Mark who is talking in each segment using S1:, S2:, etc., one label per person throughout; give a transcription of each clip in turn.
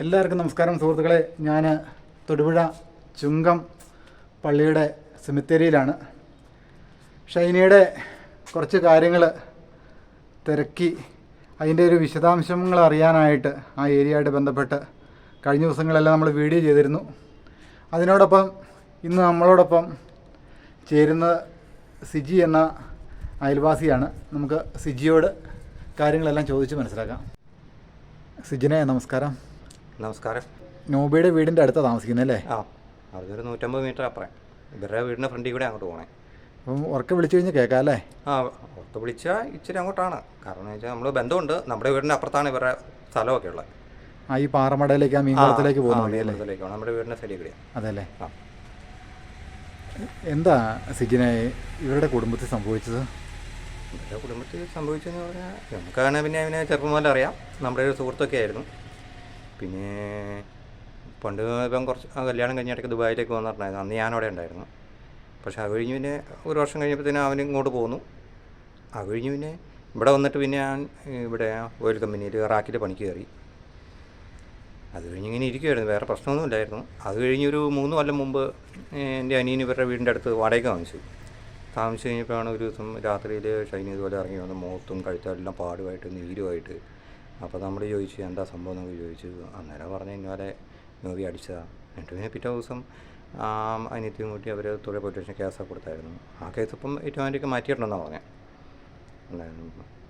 S1: എല്ലാവർക്കും നമസ്കാരം സുഹൃത്തുക്കളെ. ഞാൻ തൊടുപുഴ ചുങ്കം പള്ളിയുടെ സെമിത്തേരിയിലാണ്. ഷൈനയുടെ കുറച്ച് കാര്യങ്ങൾ തിരക്കി അതിൻ്റെ ഒരു വിശദാംശങ്ങൾ അറിയാനായിട്ട് ആ ഏരിയയായിട്ട് ബന്ധപ്പെട്ട് കഴിഞ്ഞ ദിവസങ്ങളെല്ലാം നമ്മൾ വീഡിയോ ചെയ്തിരുന്നു. അതിനോടൊപ്പം ഇന്ന് നമ്മളോടൊപ്പം ചേരുന്നത് സിജി എന്ന അയൽവാസിയാണ്. നമുക്ക് സിജിയോട് കാര്യങ്ങളെല്ലാം ചോദിച്ച് മനസ്സിലാക്കാം. സിജിനെ നമസ്കാരം.
S2: നമസ്കാരം.
S1: നോബിയുടെ വീടിൻ്റെ അടുത്താണ് താമസിക്കുന്നത് അല്ലേ?
S2: ആ, അതൊരു 150 മീറ്റർ അപ്പുറം. ഇവരുടെ വീടിൻ്റെ ഫ്രണ്ടിൽ കൂടെ അങ്ങോട്ട് പോകണേ.
S1: അപ്പം ഉറക്കെ വിളിച്ചു കഴിഞ്ഞാൽ കേൾക്കാം അല്ലേ?
S2: ആ, ഒത്ത് വിളിച്ചാൽ ഇച്ചിരി അങ്ങോട്ടാണ്. കാരണം എന്ന് വെച്ചാൽ നമ്മൾ ബന്ധമുണ്ട്. നമ്മുടെ വീടിൻ്റെ അപ്പുറത്താണ് ഇവരുടെ സ്ഥലമൊക്കെ ഉള്ളത്.
S1: ആ, ഈ പാറമടയിലേക്ക് ആ മീൻകുളത്തിലേക്ക് പോകുന്ന വഴിയല്ലേ?
S2: മീൻകുളത്തിലേക്കാണ് നമ്മുടെ വീടിൻ്റെ സൈഡിൽ കൂടെ.
S1: അതല്ലേ?
S2: ആ,
S1: എന്താ സിജിനെ ഇവരുടെ കുടുംബത്തിൽ സംഭവിച്ചത്?
S2: ഇവരുടെ കുടുംബത്തിൽ സംഭവിച്ചതെന്ന് പറഞ്ഞാൽ നമുക്കാണ് പിന്നെ അവനെ ചെറുപ്പം മുതൽ അറിയാം. നമ്മുടെ ഒരു സുഹൃത്തൊക്കെ ആയിരുന്നു. പിന്നെ പണ്ട് ഇപ്പം കുറച്ച് കല്യാണം കഴിഞ്ഞിടയ്ക്ക് ദുബായിലേക്ക് വന്നിട്ടുണ്ടായിരുന്നു. അന്ന് ഞാനവിടെ ഉണ്ടായിരുന്നു. പക്ഷേ അത് കഴിഞ്ഞ് പിന്നെ ഒരു വർഷം കഴിഞ്ഞപ്പോഴത്തേനും അവൻ ഇങ്ങോട്ട് പോന്നു. അത് കഴിഞ്ഞ് പിന്നെ ഇവിടെ വന്നിട്ട് പിന്നെ ഞാൻ ഇവിടെ ഓയിൽ കമ്പനിയിൽ റാക്കിൽ പണിക്ക് കയറി. അത് കഴിഞ്ഞ് ഇങ്ങനെ ഇരിക്കുമായിരുന്നു, വേറെ പ്രശ്നമൊന്നും ഇല്ലായിരുന്നു. അത് കഴിഞ്ഞൊരു 3 കൊല്ലം മുമ്പ് എൻ്റെ അനിയൻ ഇവരുടെ വീടിൻ്റെ അടുത്ത് വാടകയ്ക്ക് താമസിച്ച് കഴിഞ്ഞപ്പോഴാണ് ഒരു ദിവസം രാത്രിയിൽ ഷൈനി ഇതുപോലെ ഇറങ്ങി വന്ന് മുഖത്തും കഴുത്തെല്ലാം പാടുമായിട്ട് നീരുമായിട്ട്. അപ്പോൾ നമ്മൾ ചോദിച്ചു എന്താ സംഭവം എന്നൊക്കെ ചോദിച്ചു. അന്നേരം പറഞ്ഞ് ഇന്നലെ നോവി അടിച്ചതാണ്. എന്നിട്ട് പിന്നെ പിറ്റേ ദിവസം അനിയത്തിയും കൂട്ടി അവർ തൊഴിൽ പോലീസ് സ്റ്റേഷൻ കേസൊക്കെ കൊടുത്തായിരുന്നു. ആ കേസ് ഇപ്പം ഏറ്റവും മാറ്റിയിട്ടുണ്ടെന്നാണ് പറഞ്ഞത്.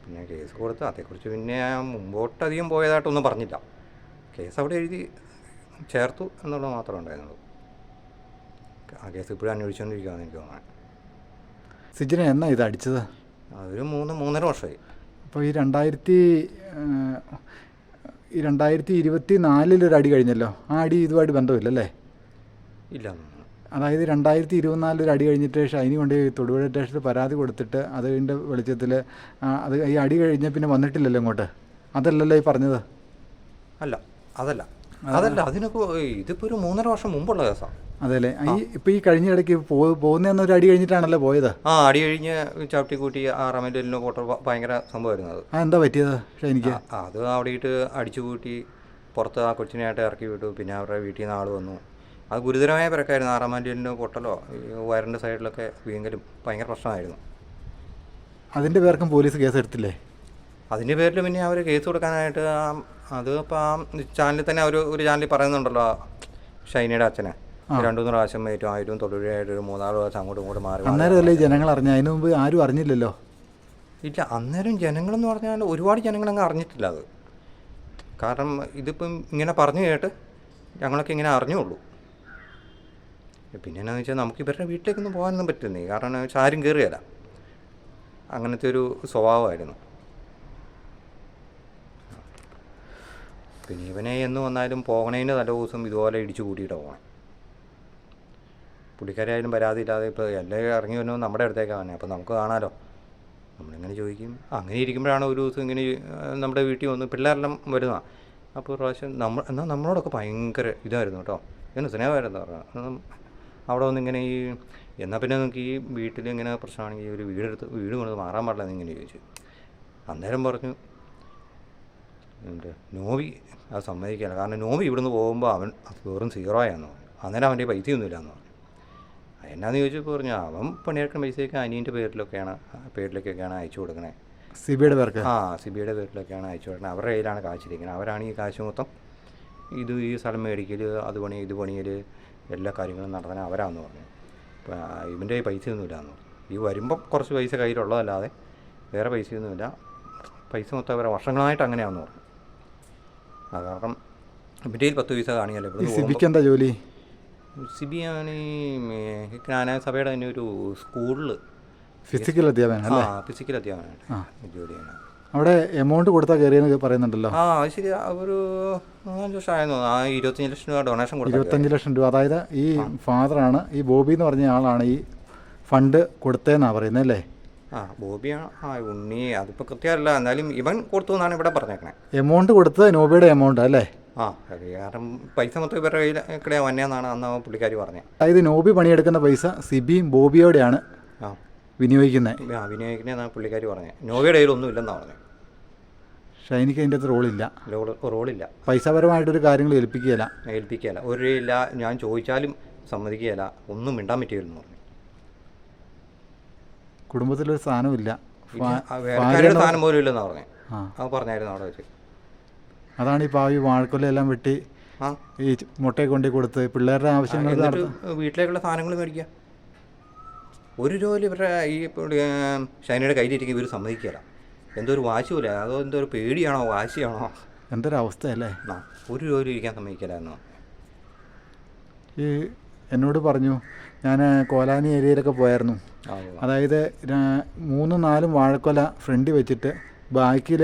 S2: പിന്നെ കേസ് കൊടുത്ത് അതേക്കുറിച്ച് പിന്നെ മുമ്പോട്ടധികം പോയതായിട്ടൊന്നും പറഞ്ഞില്ല. കേസ് അവിടെ എഴുതി ചേർത്തു എന്നുള്ളത് മാത്രമേ ഉണ്ടായിരുന്നുള്ളൂ. ആ കേസ് ഇപ്പോഴും അന്വേഷിച്ചുകൊണ്ടിരിക്കുകയാണെന്ന് എനിക്ക് തോന്നുന്നത്.
S1: സിജിനെ എന്നാ ഇത് അടിച്ചത്?
S2: അതൊരു 3-3.5 വർഷമായി.
S1: അപ്പോൾ ഈ 2024 ഒരു അടി കഴിഞ്ഞല്ലോ. ആ അടി ഇതുമായിട്ട് ബന്ധമില്ലല്ലേ?
S2: ഇല്ല.
S1: അതായത് 2024 ഒരു അടി കഴിഞ്ഞിട്ട് ഷൈനി കൊണ്ട് തൊടുപുഴ സ്റ്റേഷനിൽ പരാതി കൊടുത്തിട്ട് അതിൻ്റെ വെളിച്ചത്തിൽ അത് ഈ അടി കഴിഞ്ഞ പിന്നെ വന്നിട്ടില്ലല്ലോ ഇങ്ങോട്ട്. അതല്ലല്ലോ ഈ പറഞ്ഞത്?
S2: അതല്ല അതിനൊക്കെ ഇതിപ്പോൾ ഒരു 3.5 വർഷം മുമ്പുള്ള കേസാണ്.
S1: അതെല്ലേ? ഇപ്പോൾ ഈ കഴിഞ്ഞ ഇടയ്ക്ക് പോകുന്നതെന്നൊരു അടി കഴിഞ്ഞിട്ടാണല്ലോ പോയത്.
S2: ആ, അടി കഴിഞ്ഞ് ചവിട്ടി കൂട്ടി 6 മൈലിനോ കോട്ടർ ഭയങ്കര സംഭവമായിരുന്നു. അത്
S1: എന്താ പറ്റിയത് ഷൈനിക്ക്?
S2: അത് അവിടെ ഇട്ട് അടിച്ചു കൂട്ടി പുറത്ത് ആ കൊച്ചിനായിട്ട് ഇറക്കി വിട്ടു. പിന്നെ അവരുടെ വീട്ടിൽ നിന്ന് ആൾ വന്നു. അത് ഗുരുതരമായ പിറക്കായിരുന്നു. 6 മൈലിനോ പൊട്ടലോ വയറിൻ്റെ സൈഡിലൊക്കെ വീങ്കലും ഭയങ്കര പ്രശ്നമായിരുന്നു.
S1: അതിൻ്റെ പേർക്കും പോലീസ് കേസ് എടുത്തില്ലേ?
S2: അതിൻ്റെ പേരിൽ പിന്നെ അവർ കേസ് കൊടുക്കാനായിട്ട് അത് ഇപ്പോൾ ആ ചാനലിൽ തന്നെ ഒരു ചാനലിൽ പറയുന്നുണ്ടല്ലോ, ഷൈനയുടെ അച്ഛനെ 2-3 പ്രാവശ്യം ഏറ്റവും തൊഴിലായിട്ട് ഒരു 3-4 പ്രാവശ്യം അങ്ങോട്ടും ഇങ്ങോട്ടും മാറി.
S1: അന്നേരമല്ലേ ജനങ്ങൾ അറിഞ്ഞ? അതിന് മുമ്പ് ആരും അറിഞ്ഞില്ലല്ലോ.
S2: ഇല്ല, അന്നേരം ജനങ്ങളെന്ന് പറഞ്ഞാൽ ഒരുപാട് ജനങ്ങളങ്ങ് അറിഞ്ഞിട്ടില്ല അത്. കാരണം ഇതിപ്പം ഇങ്ങനെ പറഞ്ഞു കേട്ട് ഞങ്ങളൊക്കെ ഇങ്ങനെ അറിഞ്ഞുള്ളൂ. പിന്നെ എന്നാന്ന് വെച്ചാൽ നമുക്ക് ഇവരുടെ വീട്ടിലേക്കൊന്നും പോകാനൊന്നും പറ്റുന്നേ. കാരണം എന്ന് വെച്ചാൽ ആരും കയറിയല്ല. അങ്ങനത്തെ ഒരു സ്വഭാവമായിരുന്നു. പിന്നെ ഇവനെ എന്ന് വന്നാലും പോകണേൻ്റെ തലേ ദിവസം ഇതുപോലെ ഇടിച്ചു കൂട്ടിയിട്ടാണ് പോകണേ. പുള്ളിക്കാരായാലും പരാതിയില്ലാതെ ഇപ്പോൾ എല്ലാം ഇറങ്ങി വരുന്നത് നമ്മുടെ അടുത്തേക്കാണ്. അപ്പോൾ നമുക്ക് കാണാമല്ലോ. നമ്മളിങ്ങനെ ചോദിക്കും. അങ്ങനെ ഇരിക്കുമ്പോഴാണ് ഒരു ദിവസം ഇങ്ങനെ നമ്മുടെ വീട്ടിൽ വന്ന് പിള്ളേരെല്ലാം വരുന്നതാണ്. അപ്പോൾ ഒരു പ്രാവശ്യം എന്നാൽ നമ്മളോടൊക്കെ ഭയങ്കര ഇതായിരുന്നു കേട്ടോ, ഇങ്ങനെ സ്നേഹമായിരുന്നു പറഞ്ഞാൽ. അവിടെ വന്ന് ഇങ്ങനെ എന്നാൽ പിന്നെ നമുക്ക് ഈ വീട്ടിൽ ഇങ്ങനെ പ്രശ്നമാണെങ്കിൽ ഒരു വീട് കൊണ്ട് മാറാൻ പാടില്ല എന്നിങ്ങനെ ചോദിച്ചു. അന്നേരം പറഞ്ഞു നോവി അത് സമ്മതിക്കില്ല. കാരണം നോവി ഇവിടുന്ന് പോകുമ്പോൾ അവൻ വെറും 0 ആണെന്ന് പറഞ്ഞു. അന്നേരം അവൻ്റെ പൈസയൊന്നുമില്ല എന്ന് പറഞ്ഞു. എന്നാന്ന് ചോദിച്ചപ്പോൾ പറഞ്ഞു അവൻ പണിയെടുക്കുന്ന പൈസയൊക്കെ അനിയൻ്റെ പേരിലേക്കൊക്കെയാണ് അയച്ചു കൊടുക്കണേ.
S1: സിബിയുടെ പേർക്ക്? ആ,
S2: സിബിയുടെ പേരിലൊക്കെയാണ് അയച്ചു കൊടുക്കണേ. അവരുടെ കയ്യിലാണ് കാശിരിക്കുന്നത്. അവരാണ് ഈ കാശ് മൊത്തം ഈ സ്ഥലം മേടിക്കൽ, ഇത് പണിയൽ എല്ലാ കാര്യങ്ങളും നടത്താൻ അവരാണെന്ന് പറഞ്ഞു. അപ്പോൾ ഇവൻ്റെ പൈസയൊന്നുമില്ല എന്ന് പറഞ്ഞു. ഈ വരുമ്പം കുറച്ച് പൈസ കയ്യിലുള്ളതല്ലാതെ വേറെ പൈസയൊന്നുമില്ല. പൈസ മൊത്തം അവരെ വർഷങ്ങളായിട്ട് അങ്ങനെയാണെന്ന് പറഞ്ഞു. അത് കാരണം ഇവൻ്റെ 10 പൈസ കാണിയല്ലോ. ഇവിടെ
S1: സിബിക്ക് എന്താ ജോലി?
S2: സിബിയാണ് ഈ ജ്ഞാനസഭയുടെ തന്നെ ഒരു സ്കൂളിൽ
S1: ഫിസിക്കൽ അധ്യാപനം.
S2: ഫിസിക്കൽ അധ്യാപനമായിട്ട് ജോലി ചെയ്യണം.
S1: അവിടെ എമൗണ്ട് കൊടുത്താൽ കയറിയെന്ന് പറയുന്നുണ്ടല്ലോ.
S2: ആ, അത് ശരി. ഒരു 5 വർഷമായിരുന്നു. 25 ലക്ഷം രൂപ ഡൊണേഷൻ കൊടുത്തു.
S1: 25 ലക്ഷം രൂപ. അതായത് ഈ ഫാദറാണ്, ഈ ബോബി എന്ന് പറഞ്ഞ ആളാണ് ഈ ഫണ്ട് കൊടുത്തതെന്നാണ് പറയുന്നത് അല്ലേ?
S2: ബോബിയാണ്. ഉണ്ണി അതിപ്പോൾ കൃത്യമല്ല, എന്നാലും ഇവൻ കൊടുത്തു എന്നാണ് ഇവിടെ പറഞ്ഞേക്കണേ.
S1: എമൗണ്ട് കൊടുത്തത് നോബിയുടെ എമൗണ്ട് അല്ലേ?
S2: കാരണം പൈസ മൊത്തം ഇവരുടെ കയ്യിൽ വന്നതെന്നാണ് അന്ന് പുള്ളിക്കാരി പറഞ്ഞത്.
S1: അതായത് നോബി പണിയെടുക്കുന്ന പൈസ സിബിയും ബോബിയോടെയാണ് വിനിയോഗിക്കുന്നത്.
S2: വിനിയോഗിക്കുന്നതെന്നാണ് പുള്ളിക്കാരി പറഞ്ഞത്. നോബിയുടെ കയ്യിലൊന്നും ഇല്ലെന്നാണ് പറഞ്ഞത്.
S1: ഷൈനിക്ക് അതിൻ്റെ അകത്ത് റോളില്ല.
S2: റോളില്ല.
S1: പൈസാപരമായിട്ടൊരു കാര്യങ്ങൾ
S2: ഏൽപ്പിക്കുകയില്ല. ഒരു ഇല്ല, ഞാൻ ചോദിച്ചാലും സമ്മതിക്കുകയില്ല, ഒന്നും മിണ്ടാൻ പറ്റുകയില്ലെന്ന് പറഞ്ഞു.
S1: കുടുംബത്തിലൊരു സ്ഥാനമില്ല,
S2: വേറെ സ്ഥാനം പോലും ഇല്ലെന്നാണ് പറഞ്ഞത്. അത് പറഞ്ഞായിരുന്നു അവിടെ വെച്ച്.
S1: അതാണ് ഈ പാവി വാഴക്കൊലയെല്ലാം വെട്ടി ഈ മുട്ടയെ കൊണ്ടു കൊടുത്ത് പിള്ളേരുടെ ആവശ്യങ്ങൾ
S2: വീട്ടിലേക്കുള്ള സാധനങ്ങൾ മേടിക്കുക. ഒരു ജോലി ഇവരുടെ ഈ ഷൈനയുടെ കയ്യിലിരിക്കും ഇവർ സമ്മതിക്കില്ല. എന്തോ ഒരു വാശിയില്ല, അതോ എന്തോ ഒരു പേടിയാണോ വാശിയാണോ,
S1: എന്തൊരവസ്ഥയല്ലേ.
S2: ഒരു ജോലി ഇരിക്കാൻ സമ്മതിക്കില്ല എന്ന്.
S1: ഈ എന്നോട് പറഞ്ഞു, ഞാൻ കോലാനി ഏരിയയിലൊക്കെ പോയായിരുന്നു. അതായത് 3-4 വാഴക്കൊല ഫ്രണ്ടിൽ വെച്ചിട്ട് ബാക്കിൽ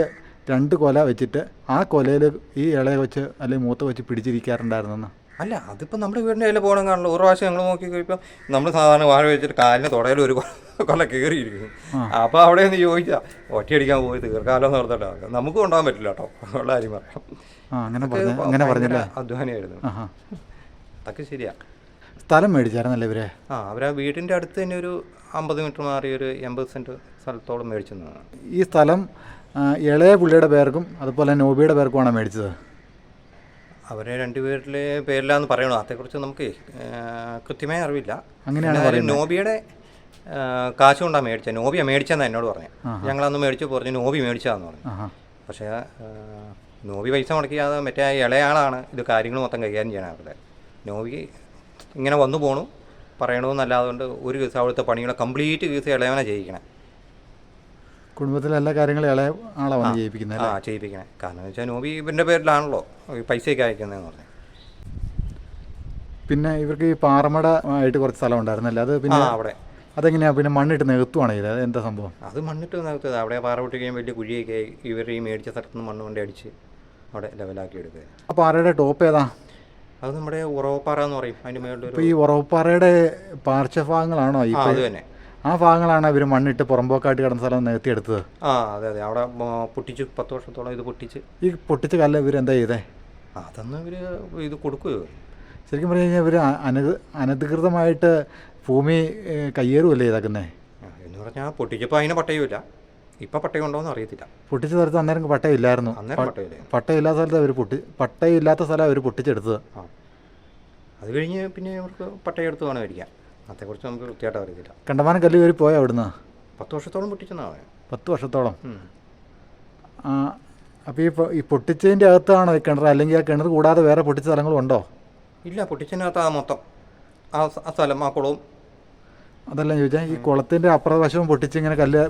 S1: 2 കൊല വെച്ചിട്ട് ആ കൊലയിൽ ഈ ഇളയ വെച്ച് അല്ലെങ്കിൽ മൂത്ത വെച്ച് പിടിച്ചിരിക്കാറുണ്ടായിരുന്നെന്ന്.
S2: അല്ല, അതിപ്പോൾ നമ്മുടെ വീടിൻ്റെ അതിൽ പോകണം കാണുള്ളൂ. ഒരു പ്രാവശ്യം ഞങ്ങൾ നോക്കി കഴിയുമ്പോൾ നമ്മൾ സാധാരണ വാഴ വെച്ചിട്ട് കാലിന് തുടയിൽ ഒരു കൊല കയറിയിരിക്കുന്നു. അപ്പോൾ അവിടെ നിന്ന് ചോദിച്ചാൽ ഒറ്റയടിക്കാൻ പോയി തീർക്കാലം എന്ന് പറഞ്ഞിട്ട് നമുക്ക് കൊണ്ടുപോകാൻ പറ്റില്ല കേട്ടോ, ഉള്ള കാര്യം പറയാം.
S1: അങ്ങനെ
S2: അധ്വാനമായിരുന്നു. അതൊക്കെ ശരിയാ.
S1: സ്ഥലം മേടിച്ചായിരുന്നല്ലേ ഇവരെ?
S2: അവരാ വീടിൻ്റെ അടുത്ത് തന്നെ ഒരു 50 മീറ്റർ മാറി ഒരു 80 സെൻറ്റ് സ്ഥലത്തോളം മേടിച്ചെന്നാണ്.
S1: ഈ സ്ഥലം ഇളയ പുള്ളിയുടെ പേർക്കും അതുപോലെ നോബിയുടെ പേർക്കുമാണ് മേടിച്ചത്.
S2: അവരെ 2 പേരിലെ പേരിലാന്ന് പറയണോ, അതേക്കുറിച്ച് നമുക്ക് കൃത്യമായി അറിവില്ല.
S1: അങ്ങനെയാണ്
S2: നോബിയുടെ കാശ് കൊണ്ടാണ് മേടിച്ചത്. നോബിയാണ് മേടിച്ചതെന്നാണ് എന്നോട് പറഞ്ഞു. ഞങ്ങളന്ന് മേടിച്ചു പറഞ്ഞു നോബി മേടിച്ചതാന്ന് പറഞ്ഞു. പക്ഷേ നോബി പൈസ മുടക്കിയാതെ മറ്റേ ഇളയാളാണ് ഇത് കാര്യങ്ങൾ മൊത്തം കൈകാര്യം ചെയ്യണം. അവിടെ നോബി ഇങ്ങനെ വന്നു പോണു പറയണമെന്നല്ലാതുകൊണ്ട് ഒരു കേസ് അവിടുത്തെ പണികളെ കംപ്ലീറ്റ് കേസ് ഇളയവനെ ചെയ്യിക്കണേ.
S1: കുടുംബത്തിലെ എല്ലാ കാര്യങ്ങളും ഇളയ ആളെ വന്ന് ചെയ്യിപ്പിക്കുന്നത്.
S2: ചെയ്യിപ്പിക്കണേ. കാരണം എന്ന് വെച്ചാൽ നോബി ഇവൻ്റെ പേരിലാണല്ലോ പൈസയൊക്കെ അയക്കുന്നതെന്ന് പറഞ്ഞു.
S1: പിന്നെ ഇവർക്ക് ഈ പാറമട ആയിട്ട് കുറച്ച് സ്ഥലം ഉണ്ടായിരുന്നല്ലേ, അത് പിന്നെ
S2: അവിടെ
S1: അതെങ്ങനെയാണ് പിന്നെ മണ്ണിട്ട് നികത്തുവാണ് ചെയ്തത്? അത് എന്താ സംഭവം?
S2: അത് മണ്ണിട്ട് നികത്തത്. അവിടെ പാറ പൊട്ടിക്കുകയും വലിയ കുഴിയൊക്കെ ഇവർ ഈ മേടിച്ച സ്ഥലത്തുനിന്ന് മണ്ണ് കൊണ്ട് അടിച്ച് അവിടെ ലെവലാക്കി എടുക്കുക.
S1: ആ പാറയുടെ ടോപ്പ് ഏതാ?
S2: അത് നമ്മുടെ ഉറവപ്പാറ എന്ന് പറയും. അതിൻ്റെ മേളിൽ
S1: ഇപ്പോൾ ഈ ഉറവപ്പാറയുടെ പാർശ്വഭാഗങ്ങളാണോ ഈ
S2: അത് തന്നെ?
S1: ആ ഭാഗങ്ങളാണ് ഇവർ മണ്ണിട്ട് പുറമ്പോക്കായിട്ട് കിടന്ന സ്ഥലം നികത്തിയെടുത്തത്.
S2: അതെ അതെ. അവിടെ പൊട്ടിച്ച് 10 വർഷത്തോളം ഇത് പൊട്ടിച്ച്. ഈ
S1: പൊട്ടിച്ച കല്ല് ഇവരെന്താ ചെയ്തേ?
S2: അതൊന്നും ഇവർ ഇത് കൊടുക്കുകയോ.
S1: ശരിക്കും പറഞ്ഞു കഴിഞ്ഞാൽ ഇവർ അനധികൃതമായിട്ട് ഭൂമി കയ്യേറുമല്ലേ ഇതാക്കുന്നത്?
S2: എന്ന് പറഞ്ഞാൽ പൊട്ടിച്ചപ്പോൾ അതിന് പട്ടയമില്ല. ഇപ്പം പട്ടയം ഉണ്ടോയെന്ന് അറിയത്തില്ല.
S1: പൊട്ടിച്ച സ്ഥലത്ത് അന്നേരം പട്ടയമില്ലായിരുന്നു. പട്ടയമില്ലാത്ത സ്ഥലത്ത് പട്ടയമില്ലാത്ത സ്ഥലം അവർ പൊട്ടിച്ചെടുത്തത്.
S2: അത് കഴിഞ്ഞ് പിന്നെ അവർക്ക് പട്ടയം എടുത്ത് വേണം മേടിക്കാം. അതേക്കുറിച്ച് നമുക്ക് കൃത്യമായിട്ട് അറിയത്തില്ല.
S1: കണ്ടമാനം കല്ല് കയറി പോയാൽ അവിടുന്ന്
S2: 10 വർഷത്തോളം പൊട്ടിച്ചെന്നാണ്.
S1: 10 വർഷത്തോളം. അപ്പോൾ ഈ പൊട്ടിച്ചതിൻ്റെ അകത്താണോ ഈ കിണർ, അല്ലെങ്കിൽ ആ കിണർ കൂടാതെ വേറെ പൊട്ടിച്ച സ്ഥലങ്ങളും ഉണ്ടോ?
S2: ഇല്ല, പൊട്ടിച്ചതിനകത്ത് മൊത്തം ആ സ്ഥലം ആ കുളവും.
S1: അതെല്ലാം ചോദിച്ചാൽ ഈ കുളത്തിൻ്റെ അപ്പുറവശവും പൊട്ടിച്ചിങ്ങനെ കല്ല്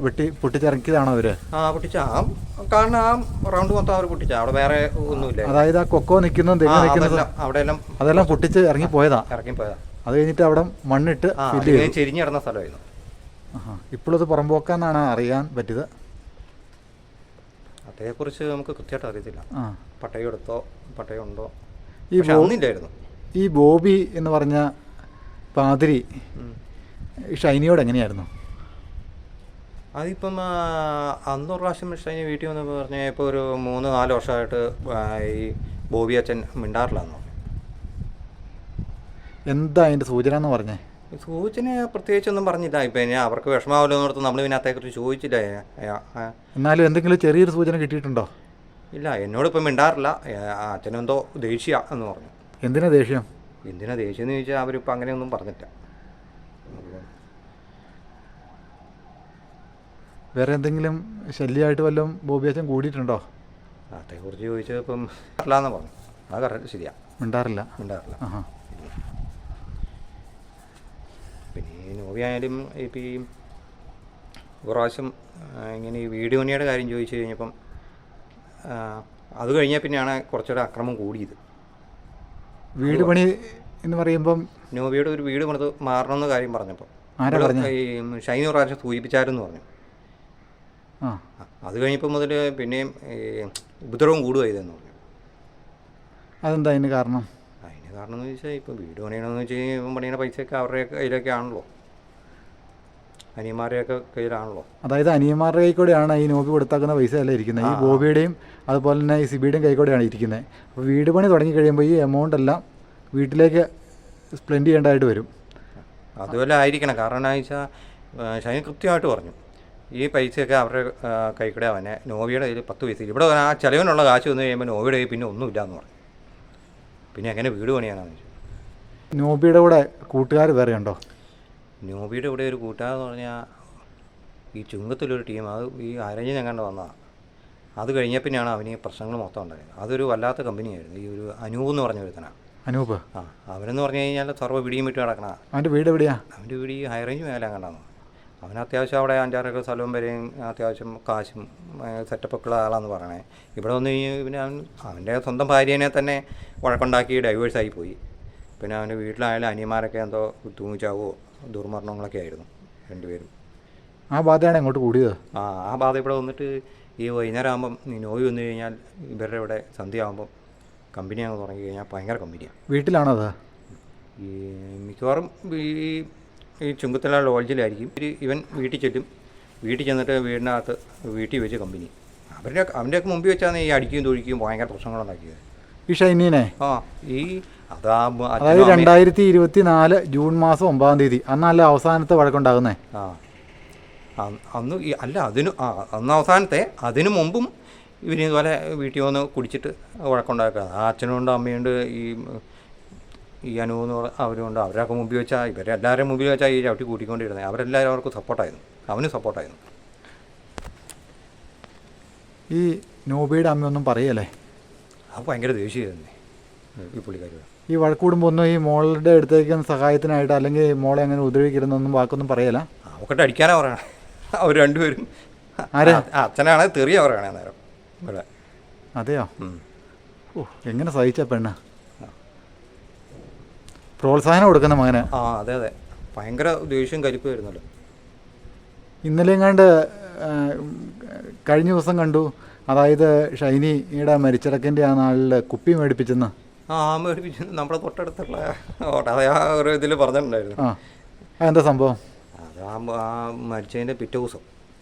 S1: പൊട്ടിച്ചിറക്കിയതാണോ അവർ?
S2: പൊട്ടിച്ച കാരണം ആ റൗണ്ട് മൊത്തം അവർ പൊട്ടിച്ച. അവിടെ വേറെ ഒന്നുമില്ല.
S1: അതായത് ആ കൊക്കോ നിൽക്കുന്നതും തെങ്ങ് നിൽക്കുന്നതും അതെല്ലാം പൊട്ടിച്ച് ഇറങ്ങിപ്പോയതാ. അത് കഴിഞ്ഞിട്ട് അവിടെ മണ്ണിട്ട്
S2: ചെരിഞ്ഞ് കിടന്ന സ്ഥലമായിരുന്നു.
S1: ഇപ്പോഴത് പുറമ്പോക്കാന്നാണ് അറിയാൻ പറ്റിയത്.
S2: അതേക്കുറിച്ച് നമുക്ക് കൃത്യമായിട്ട് അറിയത്തില്ല. പട്ടയം എടുത്തോ പട്ടയം ഉണ്ടോ
S1: ഒന്നില്ലായിരുന്നു. ഈ ബോബി എന്ന് പറഞ്ഞ പാതിരി ഷൈനിയോട് എങ്ങനെയായിരുന്നു?
S2: അതിപ്പം അന്നൊരു പ്രാവശ്യം ഷൈനി വീട്ടിൽ വന്ന് പറഞ്ഞാൽ ഇപ്പോൾ ഒരു 3-4 വർഷമായിട്ട് ഈ ബോബി അച്ഛൻ മിണ്ടാറില്ലാന്ന് പറഞ്ഞു.
S1: എന്താ അതിൻ്റെ സൂചന എന്ന് പറഞ്ഞേ?
S2: സൂചന പ്രത്യേകിച്ചൊന്നും പറഞ്ഞില്ല. ഇപ്പം ഇനി അവർക്ക് വിഷമാവല്ലോ എന്നോർത്ത് നമ്മൾ പിന്നെ അതേക്കുറിച്ച് ചോദിച്ചില്ല.
S1: എന്നാലും എന്തെങ്കിലും ചെറിയൊരു സൂചന കിട്ടിയിട്ടുണ്ടോ?
S2: ഇല്ല, എന്നോടിപ്പം മിണ്ടാറില്ല. അച്ഛനെന്തോ ദേഷ്യ എന്ന് പറഞ്ഞു.
S1: എന്തിനാ ദേഷ്യം?
S2: എന്തിനാ ദേഷ്യം എന്ന് ചോദിച്ചാൽ അവരിപ്പോൾ അങ്ങനെയൊന്നും പറഞ്ഞില്ല.
S1: വേറെ എന്തെങ്കിലും ശല്യമായിട്ട് വല്ലതും ബോബി അച്ഛൻ കൂടിയിട്ടുണ്ടോ?
S2: അതേക്കുറിച്ച് ചോദിച്ചപ്പം അല്ലാന്ന് പറഞ്ഞു. അത് കറക്റ്റ് ശരിയാ.
S1: മിണ്ടാറില്ല.
S2: പിന്നെ നോബി ആയാലും ഇപ്പം ഈ പ്രാവശ്യം ഇങ്ങനെ ഈ വീട് പണിയുടെ കാര്യം ചോദിച്ചു കഴിഞ്ഞപ്പം അത് കഴിഞ്ഞാൽ പിന്നെയാണ് കുറച്ചുകൂടെ അക്രമം കൂടിയത്.
S1: വീട് പണി എന്ന് പറയുമ്പം
S2: നോബിയുടെ ഒരു വീട് പണിത് മാറണമെന്ന് കാര്യം പറഞ്ഞപ്പോൾ ഈ ഷൈനി പ്രാവശ്യം സൂചിപ്പിച്ചാരെന്ന് പറഞ്ഞു. അത് കഴിഞ്ഞപ്പോൾ മുതൽ പിന്നെയും ഉപദ്രവം കൂടുകയെന്ന് പറഞ്ഞു.
S1: അതെന്താ അതിന് കാരണം?
S2: അതിന് കാരണം എന്ന് ചോദിച്ചാൽ ഇപ്പം വീട് പണിയണമെന്ന് വെച്ച് കഴിഞ്ഞാൽ പണിയുടെ പൈസയൊക്കെ അവരുടെ കയ്യിലൊക്കെ ആണല്ലോ, അനിയന്മാരുടെയൊക്കെ കയ്യിലാണല്ലോ.
S1: അതായത് അനിയന്മാരുടെ കൈക്കൂടെയാണ് ഈ നോബി കൊടുത്താക്കുന്ന പൈസ അല്ല ഇരിക്കുന്നത്. ഈ ബോബിയുടെയും അതുപോലെ തന്നെ ഈ സിബിയുടെയും കൈക്കൂടെയാണ് ഇരിക്കുന്നത്. അപ്പോൾ വീട് പണി തുടങ്ങി കഴിയുമ്പോൾ ഈ എമൗണ്ട് എല്ലാം വീട്ടിലേക്ക് സ്പെൻഡ് ചെയ്യേണ്ടതായിട്ട് വരും.
S2: അതുപോലെ ആയിരിക്കണം. കാരണം എന്താ വെച്ചാൽ ഷൈൻ കൃത്യമായിട്ട് പറഞ്ഞു, ഈ പൈസയൊക്കെ അവരുടെ കൈക്കൂടെ അവനെ നോവിയുടെ കയ്യിൽ 10 പൈസ ഇവിടെ ആ ചിലവിനുള്ള കാശ് വന്നു കഴിയുമ്പോൾ നോവിയുടെ കയ്യിൽ പിന്നെ ഒന്നുമില്ല എന്ന് പറഞ്ഞു. പിന്നെ എങ്ങനെ വീട് പണിയാനാണെന്ന് ചോദിച്ചു.
S1: നോബിയുടെ കൂടെ കൂട്ടുകാർ വേറെ ഉണ്ടോ?
S2: നോബിയുടെ കൂടെ ഒരു കൂട്ടുകാരെന്ന് പറഞ്ഞാൽ ഈ ചുങ്കത്തിലൊരു ടീം, അത് ഈ അരഞ്ഞ് ഞങ്ങാണ്ട് വന്നതാണ്. അത് കഴിഞ്ഞ പിന്നെയാണ് അവന് ഈ പ്രശ്നങ്ങൾ മൊത്തം ഉണ്ടായത്. അതൊരു വല്ലാത്ത കമ്പനിയായിരുന്നു. ഈ ഒരു അനൂപ് എന്ന് പറഞ്ഞ ഒരുത്തനാണ്.
S1: അനൂപ്?
S2: ആ, അവനെന്ന് പറഞ്ഞു കഴിഞ്ഞാൽ സർവ്വ പിടിയും വിട്ട് കിടക്കണ.
S1: അവൻ്റെ വീട് എവിടെയാ?
S2: അവൻ്റെ വീട് ഈ ഹൈ റേഞ്ച് മേലെ കണ്ടാണ്. അവന് അത്യാവശ്യം അവിടെ 5-6 ഏക്കർ സ്ഥലവും വരെയും അത്യാവശ്യം കാശും സെറ്റപ്പൊക്കെ ഉള്ള ആളാണെന്ന് പറയണേ. ഇവിടെ വന്ന് കഴിഞ്ഞാൽ പിന്നെ അവൻ്റെ സ്വന്തം ഭാര്യേനെ തന്നെ വഴക്കുണ്ടാക്കി ഡൈവേഴ്സായി പോയി. പിന്നെ അവൻ്റെ വീട്ടിലായാലും അനിയന്മാരൊക്കെ എന്തോ തൂങ്ങിച്ചാവോ ദുർമരണങ്ങളൊക്കെ ആയിരുന്നു രണ്ടുപേരും.
S1: ആ ബാധയാണ് അങ്ങോട്ട് കൂടിയത്?
S2: ആ ബാധ ഇവിടെ വന്നിട്ട് ഈ വൈകുന്നേരം ആകുമ്പം ഈ നോയി വന്നു കഴിഞ്ഞാൽ ഇവരുടെ ഇവിടെ സന്ധ്യ ആകുമ്പം കമ്പനിയാണെന്ന് തുടങ്ങി കഴിഞ്ഞാൽ ഭയങ്കര കമ്പനിയാണ്.
S1: വീട്ടിലാണത്? ഈ
S2: മിക്കവാറും ഈ ചുങ്കത്തിലുള്ള ലോഡ്ജിലായിരിക്കും. ഇവൻ വീട്ടിൽ ചെല്ലും. വീട്ടിൽ ചെന്നിട്ട് വീടിനകത്ത് വീട്ടിൽ വെച്ച് കമ്പനി. അവൻ്റെയൊക്കെ മുമ്പിൽ വെച്ചാണ് ഈ അടിക്കുകയും തൊഴിക്കുകയും ഭയങ്കര പ്രശ്നങ്ങളുണ്ടാക്കിയത്.
S1: ഈ ഷൈനീനെ?
S2: ആ, ഈ
S1: അതായത് 2024 ജൂൺ മാസം 9-ാം തീയതി അന്നല്ല അവസാനത്തെ വഴക്കുണ്ടാകുന്നേ?
S2: അന്ന് അന്ന് അവസാനത്തെ. അതിനു മുമ്പും ഇവർ ഇതുപോലെ വീട്ടിൽ വന്ന് കുടിച്ചിട്ട് വഴക്കുണ്ടാക്കുക. ആ അച്ഛനുണ്ട്, അമ്മയുണ്ട്, ഈ അനുവെന്ന് അവരുണ്ട്. അവരൊക്കെ മുമ്പിൽ വെച്ചാൽ ഇവരെല്ലാവരും മുമ്പിൽ വെച്ചാൽ ഈ ചവിട്ടി കൂട്ടിക്കൊണ്ടിരുന്നത്. അവരെല്ലാവരും അവർക്ക് സപ്പോർട്ടായിരുന്നു, അവന് സപ്പോർട്ടായിരുന്നു.
S1: ഈ നോബിയുടെ അമ്മയൊന്നും പറയല്ലേ?
S2: അത് ഭയങ്കര ദേഷ്യമായിരുന്നു ഈ പുള്ളിക്കാർ.
S1: ഈ വഴക്കൂടുമ്പോൾ ഒന്നും ഈ മോളുടെ അടുത്തേക്ക് സഹായത്തിനായിട്ട് അല്ലെങ്കിൽ മോളെ അങ്ങനെ ഉപദ്രവിക്കരുതെന്നൊന്നും വാക്കൊന്നും പറയല?
S2: അവക്കൊട്ട് അടിക്കാനാ പറയണേ അവർ രണ്ടുപേരും. അച്ഛനാണ് തെറിയ പറയണേ നേരം ഇവിടെ.
S1: അതെയോ? ഓ, എങ്ങനെ സഹിച്ച പെണ്ണ്? പ്രോത്സാഹനം കൊടുക്കുന്ന മകന്.
S2: അതെ അതെ, ഭയങ്കര ദേഷ്യവും കലിപ്പ് വരുന്നല്ലോ.
S1: ഇന്നലെയും കണ്ട് കഴിഞ്ഞ ദിവസം കണ്ടു, അതായത് ഷൈനിയുടെ മരിച്ചിടക്കിൻ്റെ ആ നാളിൽ കുപ്പി മേടിപ്പിച്ചെന്ന്.
S2: മേടിപ്പിച്ചു. നമ്മുടെ തൊട്ടടുത്തുള്ള ഒരു ഇതിൽ പറഞ്ഞിട്ടുണ്ടായിരുന്നു.
S1: അതെന്താ സംഭവം?
S2: അത് ആ മരിച്ചതിൻ്റെ പിറ്റേ ദിവസം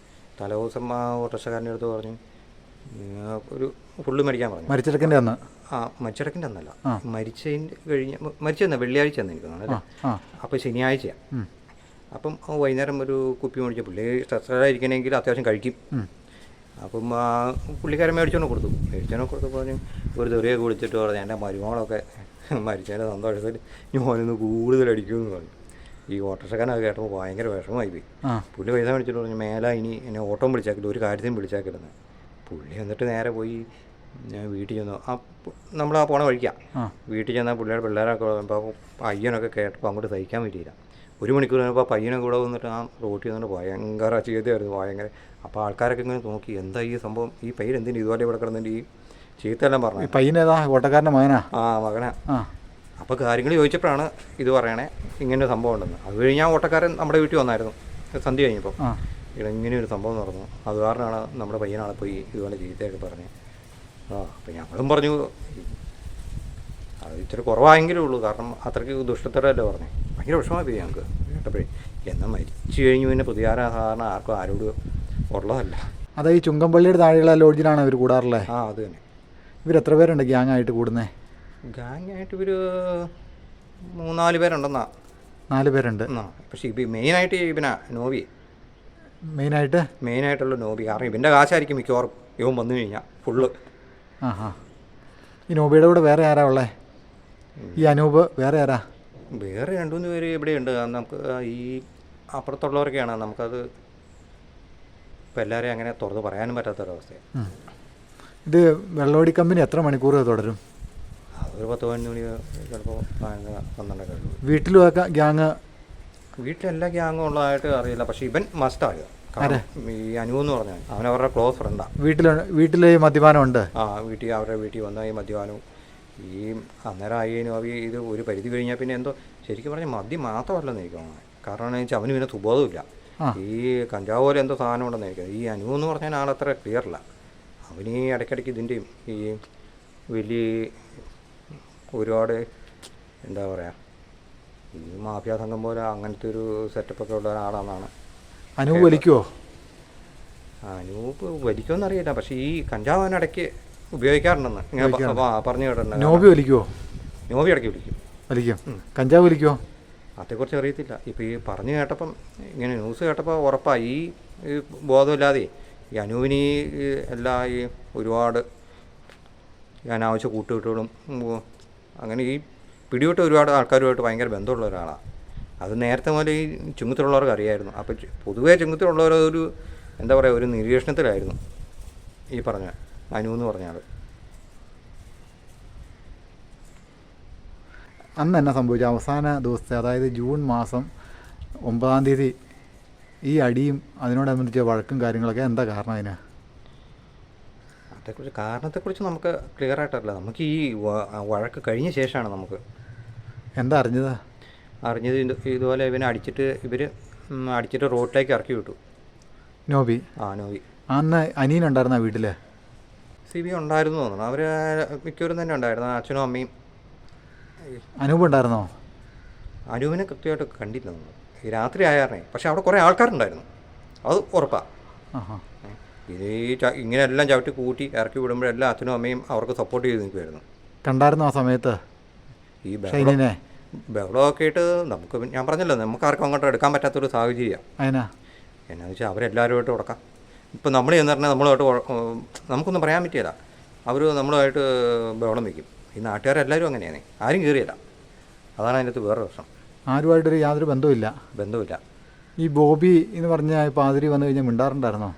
S2: തലേദിവസം ആ ഓട്ടോറിക്ഷക്കാരൻ്റെ അടുത്ത് പറഞ്ഞു ഒരു ഫുള്ള് മേടിക്കാൻ പറഞ്ഞു.
S1: മരിച്ചിടക്കിൻ്റെ അന്ന്?
S2: മരിച്ചിടക്കിൻ്റെ അന്നല്ല, മരിച്ചെന്നാ വെള്ളിയാഴ്ച എന്ന് എനിക്ക് തോന്നുന്നു. അപ്പോൾ ശനിയാഴ്ചയാണ്. അപ്പം വൈകുന്നേരം ഒരു കുപ്പി മേടിച്ച പുള്ളി സ്ട്രെസ്സായിരിക്കണമെങ്കിൽ അത്യാവശ്യം കഴിക്കും. അപ്പം പുള്ളിക്കാരൻ മേടിച്ചോണ്ട് കൊടുത്തു പറഞ്ഞു ഒരു തെറിയൊക്കെ കുടിച്ചിട്ട് പറഞ്ഞു എൻ്റെ മരുമകളൊക്കെ മരിച്ചതിൻ്റെ സന്തോഷത്തിൽ ഞാനൊന്ന് കൂടുതൽ അടിക്കുമെന്ന് പറഞ്ഞു. ഈ ഓട്ടോറിക്ഷക്കാരനത് കേട്ടപ്പോൾ ഭയങ്കര വിഷമമായി പോയി. പുള്ളി പൈസ മേടിച്ചിട്ട് പറഞ്ഞു മേലെ ഇനി എന്നെ ഓട്ടം വിളിച്ചാക്കില്ല, ഒരു കാര്യത്തിനും വിളിച്ചാക്കില്ലെന്ന്. പുള്ളി എന്നിട്ട് നേരെ പോയി ഞാൻ വീട്ടിൽ ചെന്നു. നമ്മൾ പോണ വഴിക്കാം. വീട്ടിൽ ചെന്നാൽ പിള്ളേരൊക്കെ ഇപ്പോൾ പയ്യനൊക്കെ കേട്ടപ്പോൾ അങ്ങോട്ട് സഹിക്കാൻ പറ്റിയില്ല. 1 മണിക്കൂർ കഴിഞ്ഞപ്പോൾ പയ്യനെ കൂടെ വന്നിട്ട് ആ റോട്ടിൽ വന്നിട്ട് ഭയങ്കര ചീത്തയായിരുന്നു, ഭയങ്കര. അപ്പോൾ ആൾക്കാരൊക്കെ ഇങ്ങനെ നോക്കി എന്താ ഈ സംഭവം, ഈ പയ്യൻ എന്തിനും ഇതുപോലെ ഇവിടെ കിടന്നിട്ട് ഈ ചീത്തയെല്ലാം പറഞ്ഞു.
S1: പയ്യനേതാ? ഓട്ടക്കാരൻ്റെ മകനാ?
S2: മകനാ. അപ്പോൾ കാര്യങ്ങൾ ചോദിച്ചപ്പോഴാണ് ഇത് പറയണേ ഇങ്ങനെ സംഭവം ഉണ്ടെന്ന്. അത് കഴിഞ്ഞ് ആ ഓട്ടക്കാരൻ നമ്മുടെ വീട്ടിൽ വന്നായിരുന്നു സന്ധ്യ കഴിഞ്ഞപ്പോൾ. ഇങ്ങനെ ഒരു സംഭവം നടന്നു, അത് കാരണമാണ് നമ്മുടെ പയ്യനാണ് പോയി ഇതുപോലെ ചീത്തയൊക്കെ പറഞ്ഞത്. അപ്പം ഞങ്ങളും പറഞ്ഞു അത് ഇച്ചിരി കുറവായെങ്കിലേ ഉള്ളൂ, കാരണം അത്രയ്ക്ക് ദുഷ്ടത്തരല്ലേ പറഞ്ഞേ. ഭയങ്കര വിഷമമായി പോയി ഞങ്ങൾക്ക് കേട്ടപ്പോഴേ. എന്നാൽ മരിച്ചു കഴിഞ്ഞു പിന്നെ പ്രതികാര സാധാരണ ആർക്കും ആരോട് ഉള്ളതല്ല.
S1: അതാ ഈ ചുങ്കമ്പള്ളിയുടെ താഴെയുള്ള ലോഡ്ജിലാണ് അവർ കൂടാറുള്ളത്?
S2: അത് തന്നെ.
S1: ഇവരെത്ര പേരുണ്ട് ഗ്യാങ്ങായിട്ട് കൂടുന്നത്?
S2: ഗ്യാങ്ങായിട്ട് ഇവർ 3-4 പേരുണ്ടെന്നാ.
S1: 4 പേരുണ്ട്.
S2: പക്ഷേ മെയിനായിട്ട് ഇവനാ നോവി. മെയിനായിട്ടുള്ള നോബി. കാരണം ഇവൻ്റെ കാശായിരിക്കും മിക്കവാറും ഇവൻ വന്നു കഴിഞ്ഞാൽ ഫുള്ള്.
S1: ഈ നോബിയുടെ കൂടെ വേറെ ആരാ ഉള്ളത്? ഈ അനൂപ് വേറെ ആരാ?
S2: വേറെ 2-3 പേര് ഇവിടെയുണ്ട്. നമുക്ക് ഈ അപ്പുറത്തുള്ളവരൊക്കെയാണ്. നമുക്കത് ഇപ്പം എല്ലാവരെയും അങ്ങനെ തുറന്ന് പറയാനും പറ്റാത്തൊരവസ്ഥയാണ്.
S1: ഇത് വെള്ളോടി കമ്പനി എത്ര മണിക്കൂർ തുടരും?
S2: അതൊരു 10-15 മണി ചിലപ്പോൾ 12
S1: വീട്ടിലും ഗ്യാങ്? വീട്ടിലെല്ലാ
S2: ഗ്യാങ്ങും ഉള്ളതായിട്ട് അറിയില്ല, പക്ഷേ ഇവൻ മസ്റ്റാകുക. ഈ അനു എന്ന് പറഞ്ഞാൽ അവൻ അവരുടെ ക്ലോസ് ഫ്രണ്ടാണ്.
S1: വീട്ടിൽ മദ്യപാനം ഉണ്ട്?
S2: അവരുടെ വീട്ടിൽ വന്ന ഈ മദ്യപാനവും ഈ അന്നേരം ആയേനും ഇത് ഒരു പരിധി കഴിഞ്ഞാൽ പിന്നെ എന്തോ ശരിക്കും പറഞ്ഞാൽ മദ്യം മാത്രമല്ലെന്ന് എനിക്ക് തോന്നുന്നത്. കാരണം എന്താണെന്ന് വെച്ചാൽ അവന് പിന്നെ സുബോധമില്ല. ഈ കഞ്ചാവ് പോലെ എന്തോ സാധനം ഉണ്ടെന്ന് എനിക്ക്. ഈ അനു എന്ന് പറഞ്ഞാൽ ആളത്ര ക്ലിയറില്ല. അവന് ഈ ഇടയ്ക്കിടയ്ക്ക് ഇതിൻ്റെയും ഈ വലിയ ഒരുപാട് എന്താ പറയുക ഈ മാഫിയ സംഘം പോലെ അങ്ങനത്തെ ഒരു സെറ്റപ്പൊക്കെ ഉള്ള ഒരാളാണെന്നാണ്.
S1: അനൂപ് വലിക്കുമോ?
S2: അനൂപ് വലിക്കുമെന്ന് അറിയില്ല, പക്ഷേ ഈ കഞ്ചാവ് അവനിടയ്ക്ക് ഉപയോഗിക്കാറുണ്ടെന്ന് ഇങ്ങനെ പറഞ്ഞു കേട്ടിട്ടുണ്ട്.
S1: നോബി വലിക്കുമോ?
S2: നോബി ഇടയ്ക്ക്
S1: വലിക്കും. കഞ്ചാവ് വലിക്കുമോ?
S2: അതേക്കുറിച്ച് അറിയത്തില്ല. ഇപ്പോൾ ഈ പറഞ്ഞു കേട്ടപ്പം ഇങ്ങനെ ന്യൂസ് കേട്ടപ്പോൾ ഉറപ്പായി ഈ ഈ ബോധമില്ലാതെ ഈ അനൂപിന് ഈ എല്ലാ ഈ ഒരുപാട് ഈ അനാവശ്യ കൂട്ടുകെട്ടുകളും അങ്ങനെ ഈ പിടിവിട്ട ഒരുപാട് ആൾക്കാരുമായിട്ട് ഭയങ്കര ബന്ധമുള്ള ഒരാളാണ്. അത് നേരത്തെ മുതൽ ഈ ചുങ്കത്തിലുള്ളവർക്ക് അറിയായിരുന്നു. അപ്പോൾ പൊതുവേ ചുങ്കത്തിലുള്ളവരൊരു എന്താ പറയുക ഒരു നിരീക്ഷണത്തിലായിരുന്നു ഈ പറഞ്ഞ അനു എന്ന് പറഞ്ഞ ആൾ.
S1: അന്ന് എന്നാ സംഭവിച്ചു അവസാന ദിവസത്തെ, അതായത് ജൂൺ മാസം 9-ാം തീയതി ഈ അടിയും അതിനോടനുബന്ധിച്ച വഴക്കും കാര്യങ്ങളൊക്കെ എന്താ കാരണം അതിന്?
S2: കാരണത്തെക്കുറിച്ച് നമുക്ക് ക്ലിയർ ആയിട്ടല്ല. നമുക്ക് ഈ വഴക്ക് കഴിഞ്ഞ ശേഷമാണ് നമുക്ക്
S1: എന്താ അറിഞ്ഞത്?
S2: ഇതുപോലെ ഇവനെ അടിച്ചിട്ട് റോഡിലേക്ക് ഇറക്കി വിട്ടു.
S1: നോബി?
S2: നോബി.
S1: അന്ന് അനിയനുണ്ടായിരുന്ന വീട്ടിൽ?
S2: സിബി ഉണ്ടായിരുന്നു തോന്നുന്നു. അവർ മിക്കവരും തന്നെ ഉണ്ടായിരുന്നു, അച്ഛനും അമ്മയും.
S1: അനൂപ് ഉണ്ടായിരുന്നോ?
S2: അനൂപിനെ കൃത്യമായിട്ട് കണ്ടില്ല നമ്മൾ, ഈ രാത്രി ആയാറേ. പക്ഷെ അവിടെ കുറേ ആൾക്കാരുണ്ടായിരുന്നു, അത് ഉറപ്പാണ്. ഇത് ഇങ്ങനെയെല്ലാം ചവിട്ടി കൂട്ടി ഇറക്കി വിടുമ്പോഴെല്ലാം അച്ഛനും അമ്മയും അവർക്ക് സപ്പോർട്ട് ചെയ്ത് നിൽക്കുമായിരുന്നു.
S1: കണ്ടായിരുന്നു ആ സമയത്ത്
S2: ഈ ബഹളമൊക്കെ ആയിട്ട് നമുക്ക്, ഞാൻ പറഞ്ഞല്ലോ, നമുക്ക് ആർക്കും അങ്ങോട്ട് എടുക്കാൻ പറ്റാത്തൊരു സാഹചര്യമാണ്. എന്നാന്ന് വെച്ചാൽ അവരെല്ലാവരുമായിട്ട് ഉടക്കാം. ഇപ്പം നമ്മൾ എന്ന് പറഞ്ഞാൽ നമ്മളുമായിട്ട് നമുക്കൊന്നും പറയാൻ പറ്റിയല്ല. അവർ നമ്മളുമായിട്ട് ബഹളം വയ്ക്കും. ഈ നാട്ടുകാരെല്ലാവരും അങ്ങനെയാണ്, ആരും കയറിയല്ല. അതാണ് അതിനകത്ത് വേറെ പ്രശ്നം.
S1: ആരുമായിട്ടൊരു യാതൊരു ബന്ധമില്ല. ഈ ബോബി എന്ന് പറഞ്ഞാൽ പാതിരി വന്നു കഴിഞ്ഞാൽ മിണ്ടാറുണ്ടായിരുന്നോ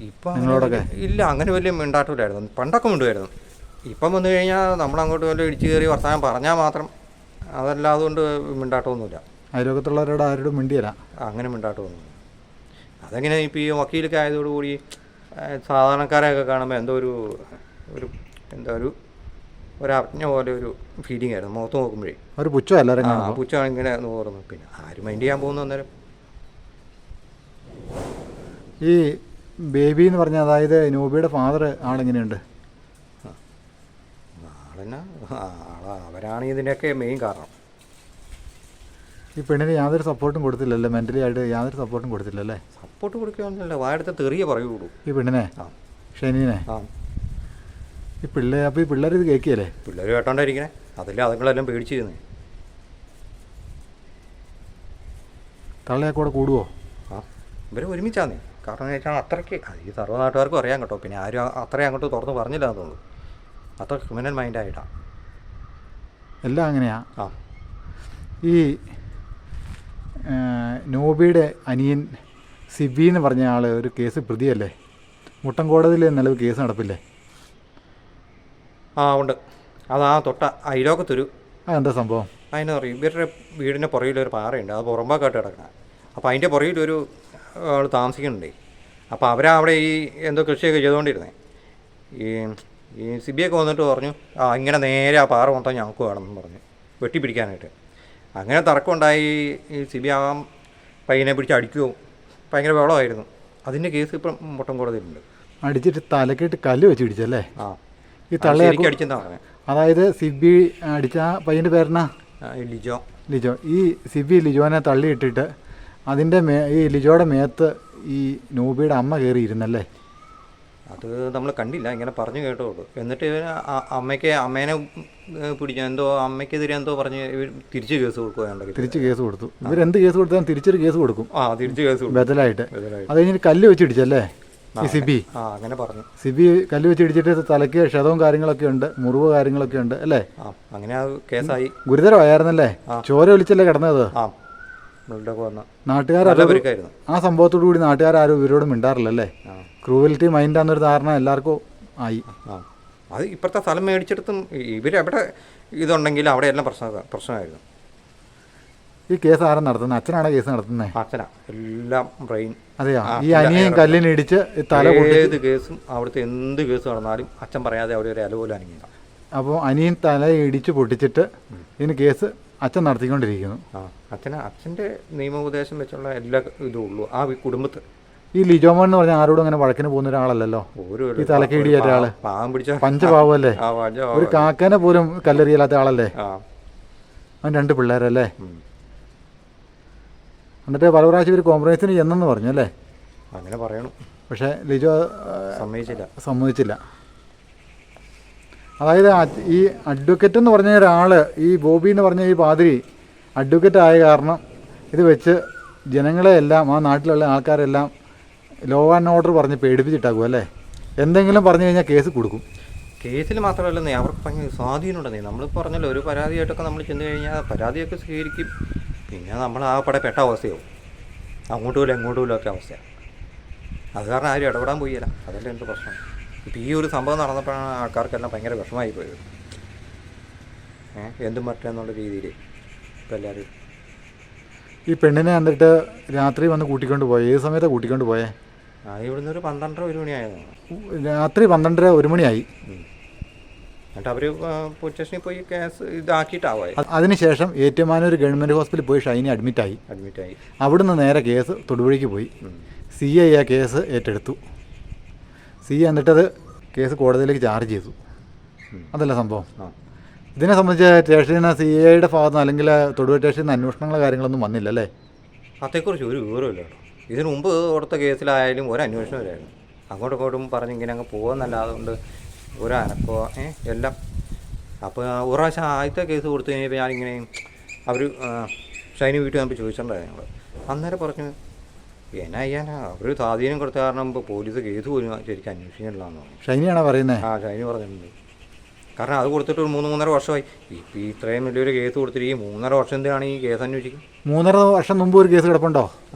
S2: ഇപ്പം നിങ്ങളോടൊക്കെ? ഇല്ല, അങ്ങനെ വലിയ മിണ്ടാട്ടില്ലായിരുന്നു. പണ്ടൊക്കെ മിണ്ടുമായിരുന്നു. ഇപ്പം വന്നു കഴിഞ്ഞാൽ നമ്മളങ്ങോട്ട് വല്ല ഇടിച്ചു കയറി വർത്തമാനം പറഞ്ഞാൽ മാത്രം, അതല്ലാതെ കൊണ്ട് മിണ്ടാട്ടമൊന്നുമില്ല.
S1: അയലോകത്തുള്ളവരോട് ആരോടും മിണ്ടിയല്ല,
S2: അങ്ങനെ മിണ്ടാട്ടമൊന്നുമില്ല. അതെങ്ങനെ ഇപ്പോൾ ഈ വക്കീലൊക്കെ ആയതോടുകൂടി സാധാരണക്കാരെയൊക്കെ കാണുമ്പോൾ എന്തോ ഒരു അജ്ഞ പോലെ ഒരു ഫീലിംഗ് ആയിരുന്നു മുഖത്ത് നോക്കുമ്പോഴേ.
S1: ഒരു പുച്ഛമല്ല,
S2: പുച്ഛമാണ് ഇങ്ങനെ ഓർന്നു. പിന്നെ ആരും മൈൻഡ് ചെയ്യാൻ പോകുന്നു അന്നേരം.
S1: ഈ ബേബി എന്ന് പറഞ്ഞാൽ, അതായത് നോബിയുടെ ഫാദർ ആളെങ്ങനെയുണ്ട്?
S2: അവരാണ് ഇതിൻ്റെയൊക്കെ മെയിൻ കാരണം.
S1: ഈ പെണ്ണിന് യാതൊരു സപ്പോർട്ടും കൊടുത്തില്ലല്ലേ? മെൻ്റലി ആയിട്ട് യാതൊരു സപ്പോർട്ടും കൊടുത്തില്ലല്ലേ?
S2: സപ്പോർട്ട് കൊടുക്കുകയൊന്നുമില്ല, വായെടുത്ത് തെറിയ പറയുള്ളൂ
S1: ഈ പെണ്ണിനെ, ഷെനീനെ. ഈ അപ്പോൾ ഈ പിള്ളേർ ഇത് കേൾക്കിയല്ലേ?
S2: പിള്ളേർ കേട്ടോണ്ടിരിക്കണേ, അതല്ലേ അതുങ്ങളെല്ലാം പേടിച്ചിരുന്നേ.
S1: തള്ളയെ കൂടെ കൂടുവോ?
S2: ഇവർ ഒരുമിച്ചാന്നേ. കാരണം എന്ന് വെച്ചാൽ അത്രയ്ക്ക് ഈ സർവ്വ നാട്ടുകാർക്കും അറിയാൻ കേട്ടോ. പിന്നെ ആരും അത്രയും അങ്ങോട്ട് തുറന്ന് പറഞ്ഞില്ല എന്ന് തോന്നുന്നു. അത്ര ക്രിമിനൽ മൈൻഡായിട്ടാണ്
S1: എല്ലാം അങ്ങനെയാ. ഈ നോബിയുടെ അനിയൻ സിബി എന്ന് പറഞ്ഞ ആൾ ഒരു കേസ് പ്രതിയല്ലേ? മുട്ടം കോടതിയിൽ നിലവിൽ കേസ് നടപ്പില്ലേ?
S2: ഉണ്ട്. അത് തൊട്ട അയലോകത്തൊരു
S1: അതെന്താ സംഭവം?
S2: അതിന് പറയും, ഇവരുടെ വീടിൻ്റെ പുറകിലൊരു പാറയുണ്ട്, അത് പുറമ്പാക്കാട്ട് കിടക്കണം. അപ്പോൾ അതിൻ്റെ പുറകിലൊരു ആൾ താമസിക്കുന്നുണ്ടേ. അപ്പോൾ അവരവിടെ ഈ എന്തോ കൃഷിയൊക്കെ ചെയ്തുകൊണ്ടിരുന്നേ. ഈ സിബിയൊക്കെ വന്നിട്ട് പറഞ്ഞു, ഇങ്ങനെ നേരെ ആ പാറ മൊത്തം ഞങ്ങൾക്ക് വേണമെന്ന് പറഞ്ഞു വെട്ടിപ്പിടിക്കാനായിട്ട്. അങ്ങനെ തർക്കമുണ്ടായി. ഈ സിബി പയ്യനെ പിടിച്ച് അടിക്കുകയോ ഭയങ്കര വെള്ളമായിരുന്നു. അതിൻ്റെ കേസ് ഇപ്പം മുട്ടം കോടതിയിലുണ്ട്.
S1: അടിച്ചിട്ട് തലക്കിട്ട് കല്ല് വെച്ച് ഇടിച്ചല്ലേ? ഈ
S2: തള്ളയൊക്കെ അടിച്ചെന്നാണ് പറഞ്ഞത്.
S1: അതായത് സിബി അടിച്ച പയ്യൻ്റെ പേരെന്നാ? ലിജോ. ഈ സിബി ലിജോനെ തള്ളിയിട്ടിട്ട് അതിൻ്റെ ഈ ലിജോയുടെ മേത്ത് ഈ നോബിയുടെ അമ്മ കയറി ഇരുന്നല്ലേ?
S2: അത് നമ്മൾ കണ്ടില്ല, ഇങ്ങനെ പറഞ്ഞു കേട്ടോളൂ. എന്നിട്ട് അമ്മേനെ പിടിക്കാൻ എന്തോ അമ്മയ്ക്കെതിരെ എന്തോ പറഞ്ഞ് തിരിച്ച് കേസ് കൊടുക്കുക.
S1: തിരിച്ച് കേസ് കൊടുത്തു. ഇവരെന്ത് കേസ് കൊടുത്താലും തിരിച്ചൊരു കേസ് കൊടുക്കും.
S2: തിരിച്ച് കേസ് കൊടുക്കും
S1: ബദലായിട്ട്. അത് കഴിഞ്ഞിട്ട് കല്ല് വെച്ചിടിച്ചല്ലേ ഈ സിബി?
S2: അങ്ങനെ പറഞ്ഞു.
S1: സിബി കല്ല് വെച്ചിടിച്ചിട്ട് തലയ്ക്ക് ക്ഷതവും കാര്യങ്ങളൊക്കെ ഉണ്ട്, മുറിവ് കാര്യങ്ങളൊക്കെ ഉണ്ട് അല്ലേ?
S2: അങ്ങനെ കേസായി.
S1: ഗുരുതരമായിരുന്നല്ലേ? ചോര ഒലിച്ചല്ലേ കിടന്നത്? ആ സംഭവത്തോടു കൂടി നാട്ടുകാരും ഇവരോട് മിണ്ടാറില്ലല്ലേ? ക്രൂവൽറ്റി മൈൻഡാന്നൊരു ധാരണ എല്ലാവർക്കും ആയി.
S2: അത് ഇപ്പോഴത്തെ സ്ഥലം മേടിച്ചെടുത്തും ഇവരെവിടെ ഇതുണ്ടെങ്കിൽ അവിടെ എല്ലാം പ്രശ്നമായിരുന്നു.
S1: ഈ കേസ് ആരും നടത്തുന്നത്? അച്ഛനാണ് കേസ് നടത്തുന്നത്?
S2: അച്ഛനാ എല്ലാം ബ്രെയിൻ.
S1: അതെയാ? ഈ അനിയൻ കല്ലിനിടിച്ച് തല
S2: ഏത് കേസും അവിടുത്തെ എന്ത് കേസ് നടന്നാലും അച്ഛൻ പറയാതെ അവിടെ ഒരു അലപോലും അനങ്ങില്ല.
S1: അപ്പോൾ അനിയൻ തല ഇടിച്ച് പൊട്ടിച്ചിട്ട് ഇതിന് കേസ് അച്ഛൻ നടത്തിക്കൊണ്ടിരിക്കുന്നു.
S2: അച്ഛൻ്റെ നിയമോപദേശം വെച്ചുള്ള എല്ലാ ഇതും ഉള്ളൂ ആ കുടുംബത്ത്.
S1: ഈ ലിജോമോൻ എന്ന് പറഞ്ഞാൽ ആരോടും അങ്ങനെ വഴക്കിന് പോകുന്ന ഒരാളല്ലല്ലോ. ഈ തലക്കിടിയേറ്റ ആള് പഞ്ചപാവല്ലേ? ഒരു കാക്കനെ പോലും കല്ലെറിയല്ലാത്ത ആളല്ലേ? അവൻ 2 പിള്ളേരല്ലേ? എന്നിട്ട് പല പ്രാവശ്യം ഇവർ കോംപ്രമൈസിന് ചെന്നെന്ന് പറഞ്ഞു അല്ലേ?
S2: അങ്ങനെ പറയണം.
S1: പക്ഷേ ലിജോ സമ്മതിച്ചില്ല. അതായത് ഈ അഡ്വക്കേറ്റ് എന്ന് പറഞ്ഞ ഒരാൾ, ഈ ബോബി എന്ന് പറഞ്ഞ ഈ പാതിരി അഡ്വക്കേറ്റ് ആയ കാരണം ഇത് വെച്ച് ജനങ്ങളെ എല്ലാം ആ നാട്ടിലുള്ള ആൾക്കാരെല്ലാം ലോ ആൻഡ് ഓർഡർ പറഞ്ഞ് പേടിപ്പിച്ചിട്ടാകും അല്ലേ? എന്തെങ്കിലും പറഞ്ഞു കഴിഞ്ഞാൽ കേസ് കൊടുക്കും.
S2: കേസിൽ മാത്രമല്ലെന്നേ അവർക്ക് ഭയങ്കര സ്വാധീനമുണ്ടെന്നേ. നമ്മൾ പറഞ്ഞല്ലോ, ഒരു പരാതിയായിട്ടൊക്കെ നമ്മൾ ചെന്ന് കഴിഞ്ഞാൽ പരാതിയൊക്കെ സ്വീകരിക്കും. പിന്നെ നമ്മൾ ആകെപ്പാടെ പെട്ട അവസ്ഥയാവും, അങ്ങോട്ടുമില്ല ഇങ്ങോട്ടുമില്ല ഒക്കെ അവസ്ഥയാണ്. അത് കാരണം ആരും ഇടപെടാൻ പോയില്ല. അതല്ലേ എൻ്റെ പ്രശ്നം. ഇപ്പം ഈ ഒരു സംഭവം നടന്നപ്പോഴാണ് ആൾക്കാർക്കെല്ലാം ഭയങ്കര വിഷമമായി പോയത്. എന്തും പറ്റുക രീതിയിൽ ഇപ്പം എല്ലാവരും.
S1: ഈ പെണ്ണിനെ എന്നിട്ട് രാത്രി വന്ന് കൂട്ടിക്കൊണ്ട് പോയി. ഏത് സമയത്താണ് കൂട്ടിക്കൊണ്ട് പോയേ?
S2: ഇവിടുന്ന് ഒരു 12:30 1 മണിയായിരുന്നു.
S1: രാത്രി 12:30 1 മണിയായി.
S2: എന്നിട്ട് അവർ പോലീസ് സ്റ്റേഷനിൽ പോയി കേസ് ഇതാക്കിയിട്ടാവായി.
S1: അതിനുശേഷം ഏറ്റുമാനൂർ ഗവൺമെൻറ് ഹോസ്പിറ്റലിൽ പോയി ഷൈനി അഡ്മിറ്റായി. അവിടുന്ന് നേരെ കേസ് തൊടുപുഴയ്ക്ക് പോയി. CI ആ കേസ് ഏറ്റെടുത്തു. CI എന്നിട്ടത് കേസ് കോടതിയിലേക്ക് ചാർജ് ചെയ്തു. അതല്ല സംഭവം. ഇതിനെ സംബന്ധിച്ച് സ്റ്റേഷനിൽ നിന്ന് CIയുടെ ഭാഗത്ത് നിന്ന് അല്ലെങ്കിൽ തൊടുപുഴ സ്റ്റേഷനിൽ നിന്ന് അന്വേഷണങ്ങളോ കാര്യങ്ങളൊന്നും വന്നില്ല അല്ലേ?
S2: അതേക്കുറിച്ച് ഒരു വിവരമില്ല കേട്ടോ. ഇതിനു മുമ്പ് കൊടുത്ത കേസിലായാലും ഒരു അന്വേഷണമില്ലായിരുന്നു. അങ്ങോട്ടും ഇങ്ങോട്ടും പറഞ്ഞ് ഇങ്ങനെ അങ്ങ് പോകുന്നല്ലാതെ കൊണ്ട് ഒരു അനക്കോ എല്ലാം. അപ്പോൾ ഒരു പ്രാവശ്യം ആദ്യത്തെ കേസ് കൊടുത്തു കഴിഞ്ഞപ്പോൾ ഞാനിങ്ങനെ അവർ ഷൈനി വീട്ടിൽ വന്നപ്പോൾ ചോദിച്ചിട്ടുണ്ടായിരുന്നു ഞങ്ങൾ. അന്നേരം പറഞ്ഞു എന്നാ ചെയ്യാനാ, അവർ സ്വാധീനം കൊടുത്ത കാരണം ഇപ്പോൾ പോലീസ് കേസ് പോലും ശരിക്കും അന്വേഷിക്കണില്ലാന്ന് പറഞ്ഞു.
S1: ഷൈനിയാണോ പറയുന്നത്?
S2: ഷൈനി പറഞ്ഞിട്ടുണ്ട്. കാരണം അത് കൊടുത്തിട്ട് ഒരു 3-3.5 വർഷമായി. ഇപ്പം ഇത്രയും വലിയൊരു കേസ് കൊടുത്തിട്ട് ഈ 3.5 വർഷം എന്തിനാണ് ഈ കേസ് അന്വേഷിക്കും?
S1: 3.5 വർഷം മുമ്പ് ഒരു കേസ് കിടപ്പുണ്ടോ?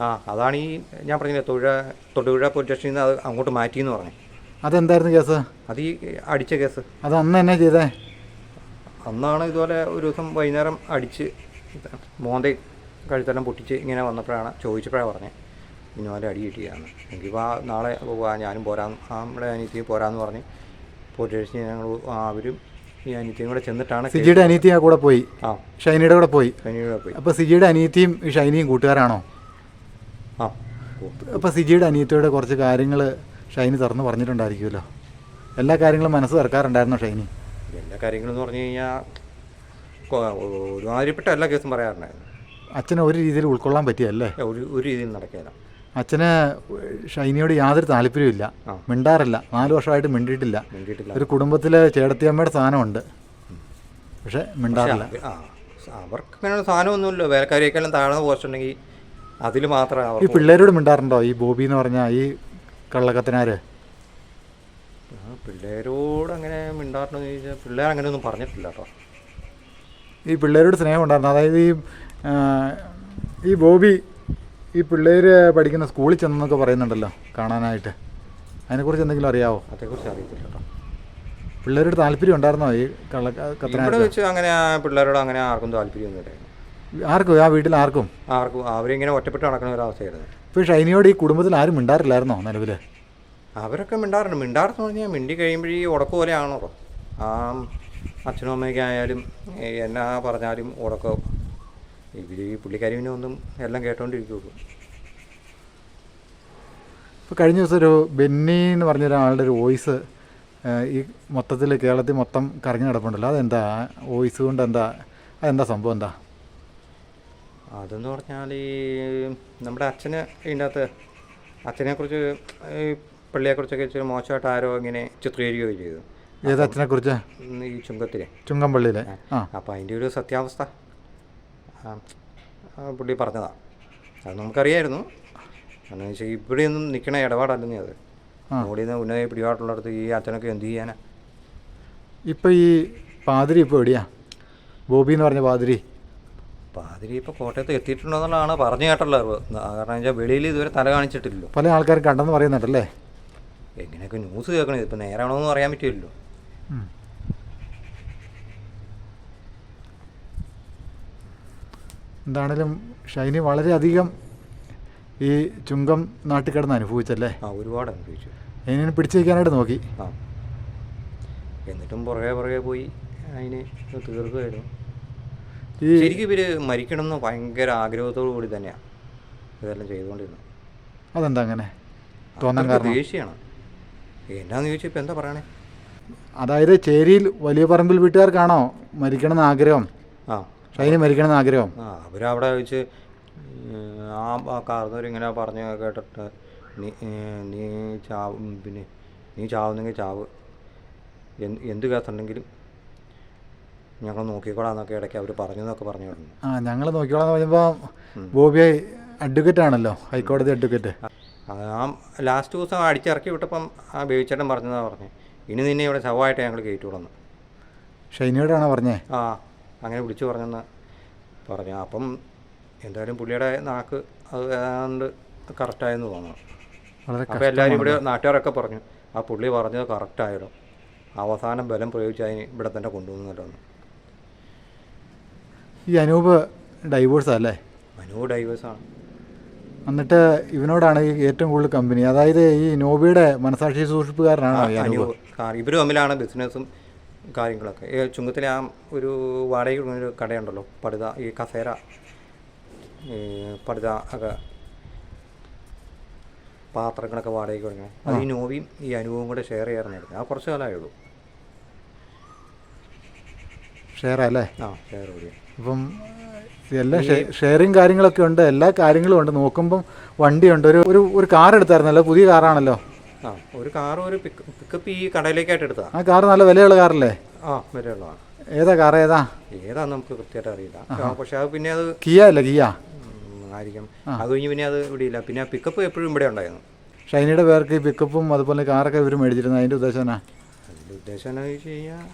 S2: അതാണ് ഈ ഞാൻ പറഞ്ഞില്ലേ, തൊടുപുഴ പോലീസ് സ്റ്റേഷനിൽ നിന്ന് അത് അങ്ങോട്ട് മാറ്റിയെന്ന് പറഞ്ഞു.
S1: അതെന്തായിരുന്നു കേസ്?
S2: അത് ഈ അടിച്ച കേസ്.
S1: അത് അന്ന് എന്നാ ചെയ്തേ?
S2: അന്നാണ് ഇതുപോലെ ഒരു ദിവസം വൈകുന്നേരം അടിച്ച് മോന്തെ കഴുത്തെല്ലാം പൊട്ടിച്ച് ഇങ്ങനെ വന്നപ്പോഴാണ് ചോദിച്ചപ്പോഴാണ് പറഞ്ഞത് ഇന്നുപോലെ അടി കിട്ടിയതാണ്. എനിക്കിപ്പോൾ നാളെ ഞാനും പോരാന്ന്, നമ്മുടെ അനിയത്തി പോരാന്ന് പറഞ്ഞ് പോലീസ് സ്റ്റേഷനിൽ ഞങ്ങൾ അവരും ഈ അനിയത്തിയും കൂടെ ചെന്നിട്ടാണ്.
S1: സിജിയുടെ അനിയത്തി ആ കൂടെ പോയി? ഷൈനിയുടെ കൂടെ പോയി. അപ്പോൾ സിജിയുടെ അനിയത്തിയും ഈ ഷൈനിയും കൂട്ടുകാരാണോ? അപ്പോൾ സിജിയുടെ അനിയത്തിയുടെ കുറച്ച് കാര്യങ്ങൾ ഷൈനി തുറന്ന് പറഞ്ഞിട്ടുണ്ടായിരിക്കുമല്ലോ. എല്ലാ കാര്യങ്ങളും മനസ്സ് തുറക്കാറുണ്ടായിരുന്നോ ഷൈനി?
S2: എല്ലാ കാര്യങ്ങളെന്ന് പറഞ്ഞു കഴിഞ്ഞാൽ ഒരുമാതിരിപ്പെട്ട എല്ലാ കേസും പറയാറുണ്ടായിരുന്നു.
S1: അച്ഛനെ ഒരു രീതിയിൽ ഉൾക്കൊള്ളാൻ പറ്റിയല്ലേ?
S2: ഒരു രീതിയിൽ നടക്കില്ല.
S1: അച്ഛന് ഷൈനിയോട് യാതൊരു താല്പര്യമില്ല, മിണ്ടാറില്ല. 4 വർഷമായിട്ട് മിണ്ടിയിട്ടില്ല. ഒരു കുടുംബത്തിലെ ചേടത്തിയമ്മയുടെ സ്ഥാനമുണ്ട്, പക്ഷെ മിണ്ടാറില്ല.
S2: അവർക്ക് അങ്ങനെ സാധനമൊന്നുമില്ല. വേലക്കാരിയേക്കാളും താഴ്ന്ന പോസ്റ്റ് ഉണ്ടെങ്കിൽ അതിൽ മാത്രമേ.
S1: ഈ പിള്ളേരോട് മിണ്ടാറുണ്ടോ ഈ ബോബി എന്ന് പറഞ്ഞാൽ ഈ കള്ളക്കത്തനാര്?
S2: പിള്ളേരോട് അങ്ങനെ മിണ്ടാറുണ്ടോ എന്ന് ചോദിച്ചാൽ പിള്ളേർ അങ്ങനെയൊന്നും പറഞ്ഞിട്ടില്ല കേട്ടോ.
S1: ഈ പിള്ളേരോട് സ്നേഹം ഉണ്ടായിരുന്നു? അതായത് ഈ ബോബി ഈ പിള്ളേർ പഠിക്കുന്ന സ്കൂളിൽ ചെന്നൊക്കെ പറയുന്നുണ്ടല്ലോ കാണാനായിട്ട്, അതിനെക്കുറിച്ച് എന്തെങ്കിലും അറിയാവോ?
S2: അതേക്കുറിച്ച് അറിയത്തില്ല കേട്ടോ.
S1: പിള്ളേരോട് താല്പര്യം ഉണ്ടായിരുന്നോ ഈ കള്ളക്കത്തനാര്
S2: വെച്ച്? അങ്ങനെ പിള്ളേരോട് അങ്ങനെ ആർക്കും താല്പര്യമൊന്നുമില്ലായിരുന്നു.
S1: ആർക്കും? ആ വീട്ടിൽ ആർക്കും?
S2: അവരിങ്ങനെ ഒറ്റപ്പെട്ട് നടക്കുന്ന ഒരവസ്ഥയായിരുന്നു.
S1: ഇപ്പോൾ ഷൈനിയോട് ഈ കുടുംബത്തിൽ ആരും മിണ്ടാറില്ലായിരുന്നോ നിലവിൽ?
S2: അവരൊക്കെ മിണ്ടാറുണ്ട്. മിണ്ടാറെന്ന് പറഞ്ഞാൽ മിണ്ടി കഴിയുമ്പോഴേ ഉടക്ക് പോലെ ആണല്ലോ. അച്ഛനും അമ്മയൊക്കെ ആയാലും എന്നാ പറഞ്ഞാലും ഉടക്കോ. ഇവർ ഈ പുള്ളിക്കാരിവിനെ ഒന്നും എല്ലാം കേട്ടോണ്ടിരിക്കുള്ളൂ.
S1: ഇപ്പോൾ കഴിഞ്ഞ ദിവസം ഒരു ബെന്നി എന്ന് പറഞ്ഞൊരാളുടെ ഒരു വോയിസ് ഈ മൊത്തത്തിൽ കേരളത്തിൽ മൊത്തം കറങ്ങി നടപ്പുണ്ടല്ലോ. അതെന്താ വോയിസ് കൊണ്ട് അതെന്താ സംഭവം? എന്താ
S2: അതെന്ന് പറഞ്ഞാൽ ഈ നമ്മുടെ അച്ഛന് ഇതിൻ്റെ അകത്ത് അച്ഛനെക്കുറിച്ച് ഈ പള്ളിയെക്കുറിച്ചൊക്കെ ഇച്ചിരി മോശമായിട്ട് ആരോ ഇങ്ങനെ ചിത്രീകരിക്കുകയും ചെയ്തു.
S1: ഏത് അച്ഛനെക്കുറിച്ച്?
S2: ഈ
S1: ചുങ്കംപള്ളിയിലെ.
S2: അപ്പോൾ അതിൻ്റെ ഒരു സത്യാവസ്ഥ പുള്ളി പറഞ്ഞതാണ്. അത് നമുക്കറിയായിരുന്നു. കാരണം വെച്ചാൽ ഇവിടെയൊന്നും നിൽക്കണ ഇടപാടല്ലെന്നേ അത്. മോളിൽ നിന്ന് ഉന്നത പിടിപാടുള്ളിടത്ത് ഈ അച്ഛനൊക്കെ എന്ത് ചെയ്യാനാ?
S1: ഇപ്പം ഈ പാതിരി ഇപ്പോൾ എവിടെയാ? ബോബി എന്ന് പറഞ്ഞ പാതിരി
S2: ഇപ്പോൾ കോട്ടയത്ത് എത്തിയിട്ടുണ്ടോ എന്നുള്ളതാണ് പറഞ്ഞു കേട്ടുള്ള അറിവ്. കാരണം വെച്ചാൽ വെളിയിൽ ഇതുവരെ തല കാണിച്ചിട്ടില്ലല്ലോ.
S1: പല ആൾക്കാരും കണ്ടെന്ന് പറയുന്നുണ്ടല്ലേ?
S2: എങ്ങനെയൊക്കെ ന്യൂസ് കേൾക്കണത് ഇപ്പം നേരാണോന്നും അറിയാൻ പറ്റില്ലല്ലോ.
S1: എന്താണേലും ഷൈനി വളരെയധികം ഈ ചുങ്കം നാട്ടിൽ കിടന്ന് അനുഭവിച്ചല്ലേ?
S2: ഒരുപാട് അനുഭവിച്ചു.
S1: അതിനെ പിടിച്ചു വയ്ക്കാനായിട്ട് നോക്കി.
S2: എന്നിട്ടും പുറകെ പോയി അതിന് തീർക്കുകയായിരുന്നു. ശരിക്കും ഇവർ മരിക്കണമെന്ന് ഭയങ്കര ആഗ്രഹത്തോടു കൂടി തന്നെയാണ് ഇതെല്ലാം ചെയ്തുകൊണ്ടിരുന്നത്.
S1: അതെന്താ അങ്ങനെ തോന്നാൻ കാരണം?
S2: ദേഷ്യമാണ്. എന്നാന്ന് ചോദിച്ചാൽ ഇപ്പം എന്താ പറയണേ?
S1: അതായത് ചേരിയിൽ വലിയ പറമ്പിൽ വീട്ടുകാർക്കാണോ മരിക്കണമെന്ന് ആഗ്രഹം? ഷൈനി മരിക്കണമെന്ന് ആഗ്രഹം?
S2: അവരവിടെ വെച്ച് കാർന്നവരിങ്ങനെ പറഞ്ഞ് കേട്ടിട്ട് നീ ചാവും, പിന്നെ നീ ചാവുന്നെങ്കിൽ ചാവ്, എന്ത് കേസുണ്ടെങ്കിലും ഞങ്ങൾ നോക്കിക്കോളാന്നൊക്കെ ഇടയ്ക്ക് അവർ പറഞ്ഞു എന്നൊക്കെ പറഞ്ഞു.
S1: ഞങ്ങൾ നോക്കിക്കോളാന്ന് പറഞ്ഞപ്പോൾ ബോബിയെ അഡ്വക്കേറ്റ് ആണല്ലോ, ഹൈക്കോടതി അഡ്വക്കേറ്റ്.
S2: ആ ലാസ്റ്റ് ദിവസം അടിച്ചിറക്കി വിട്ടപ്പം ആ ബേബിച്ചേട്ടൻ പറഞ്ഞതാണ് പറഞ്ഞത്, ഇനി നിന്നെ ഇവിടെ ശവമായിട്ട് ഞങ്ങൾ കയറ്റുവിടുന്നു.
S1: ഷൈനിയോടാണോ പറഞ്ഞേ?
S2: ആ അങ്ങനെ വിളിച്ചു പറഞ്ഞെന്ന് പറഞ്ഞു. അപ്പം എന്തായാലും പുള്ളിയുടെ നാക്ക് അത് ഏതാണ്ട് കറക്റ്റായെന്ന് തോന്നുന്നു.
S1: വളരെ
S2: അപ്പോൾ എല്ലാവരും ഇവിടെ നാട്ടുകാരൊക്കെ പറഞ്ഞു ആ പുള്ളി പറഞ്ഞത് കറക്റ്റായാലും അവസാനം ബലം പ്രയോഗിച്ച് അതിന് ഇവിടെ തന്നെ കൊണ്ടുപോകുന്നല്ലോ.
S1: ഈ അനൂപ് ഡൈവോഴ്സാ അല്ലേ?
S2: അനൂപ് ഡൈവേഴ്സാണ്.
S1: എന്നിട്ട് ഇവനോടാണ് ഈ ഏറ്റവും കൂടുതൽ കമ്പനി, അതായത് ഈ നോബിയുടെ മനസാക്ഷി സൂക്ഷിപ്പുകാരനാണോ ഈ അനൂപ്?
S2: ഇവർ തമ്മിലാണ് ബിസിനസ്സും കാര്യങ്ങളൊക്കെ. ചുങ്കത്തിലെ ആ ഒരു വാടകയ്ക്ക് ഒരു കടയുണ്ടല്ലോ, പടുത, ഈ കസേര, ഈ പടുത ഒക്കെ പാത്രങ്ങളൊക്കെ വാടകയ്ക്ക് കൊടുക്കണം. അത് ഈ നോവിയും ഈ അനുഭവം കൂടെ ഷെയർ ചെയ്യാറുണ്ട്. ആ കുറച്ച് കാലമേ ഉള്ളൂ.
S1: ഷെയർ അല്ലേ?
S2: ആ ഷെയർ കൂടി.
S1: ഇപ്പം എല്ലാം ഷെയറിങ് കാര്യങ്ങളൊക്കെ ഉണ്ട്, എല്ലാ കാര്യങ്ങളും ഉണ്ട്. നോക്കുമ്പം വണ്ടിയുണ്ട്. ഒരു കാർ എടുത്തായിരുന്നല്ലോ, പുതിയ കാറാണല്ലോ.
S2: ആ ഒരു കാർ, ഒരു പിക്കപ്പ് ഈ കടയിലേക്കായിട്ട് എടുത്താ.
S1: ആ കാർ നല്ല വിലയുള്ള കാറല്ലേ?
S2: ആ വിലയുള്ളതാണ്.
S1: ഏതാ കാർ?
S2: ഏതാന്ന് നമുക്ക് കൃത്യമായിട്ട് അറിയില്ല. പക്ഷെ അത് പിന്നെ അത്
S1: കിയ അല്ലേ? കിയ
S2: ആയിരിക്കും. അത് കഴിഞ്ഞ് പിന്നെ അത് ഇവിടെ ഇല്ല. പിന്നെ പിക്കപ്പ് എപ്പോഴും ഇവിടെ ഉണ്ടായിരുന്നു.
S1: ഷൈനിയുടെ പേർക്ക് ഈ പിക്കപ്പും അതുപോലെ കാറൊക്കെ ഇവർ മേടിച്ചിരുന്നു. അതിൻ്റെ ഉദ്ദേശം എന്നാ?
S2: അതിൻ്റെ ഉദ്ദേശം എന്നാ ചോദിച്ചു കഴിഞ്ഞാൽ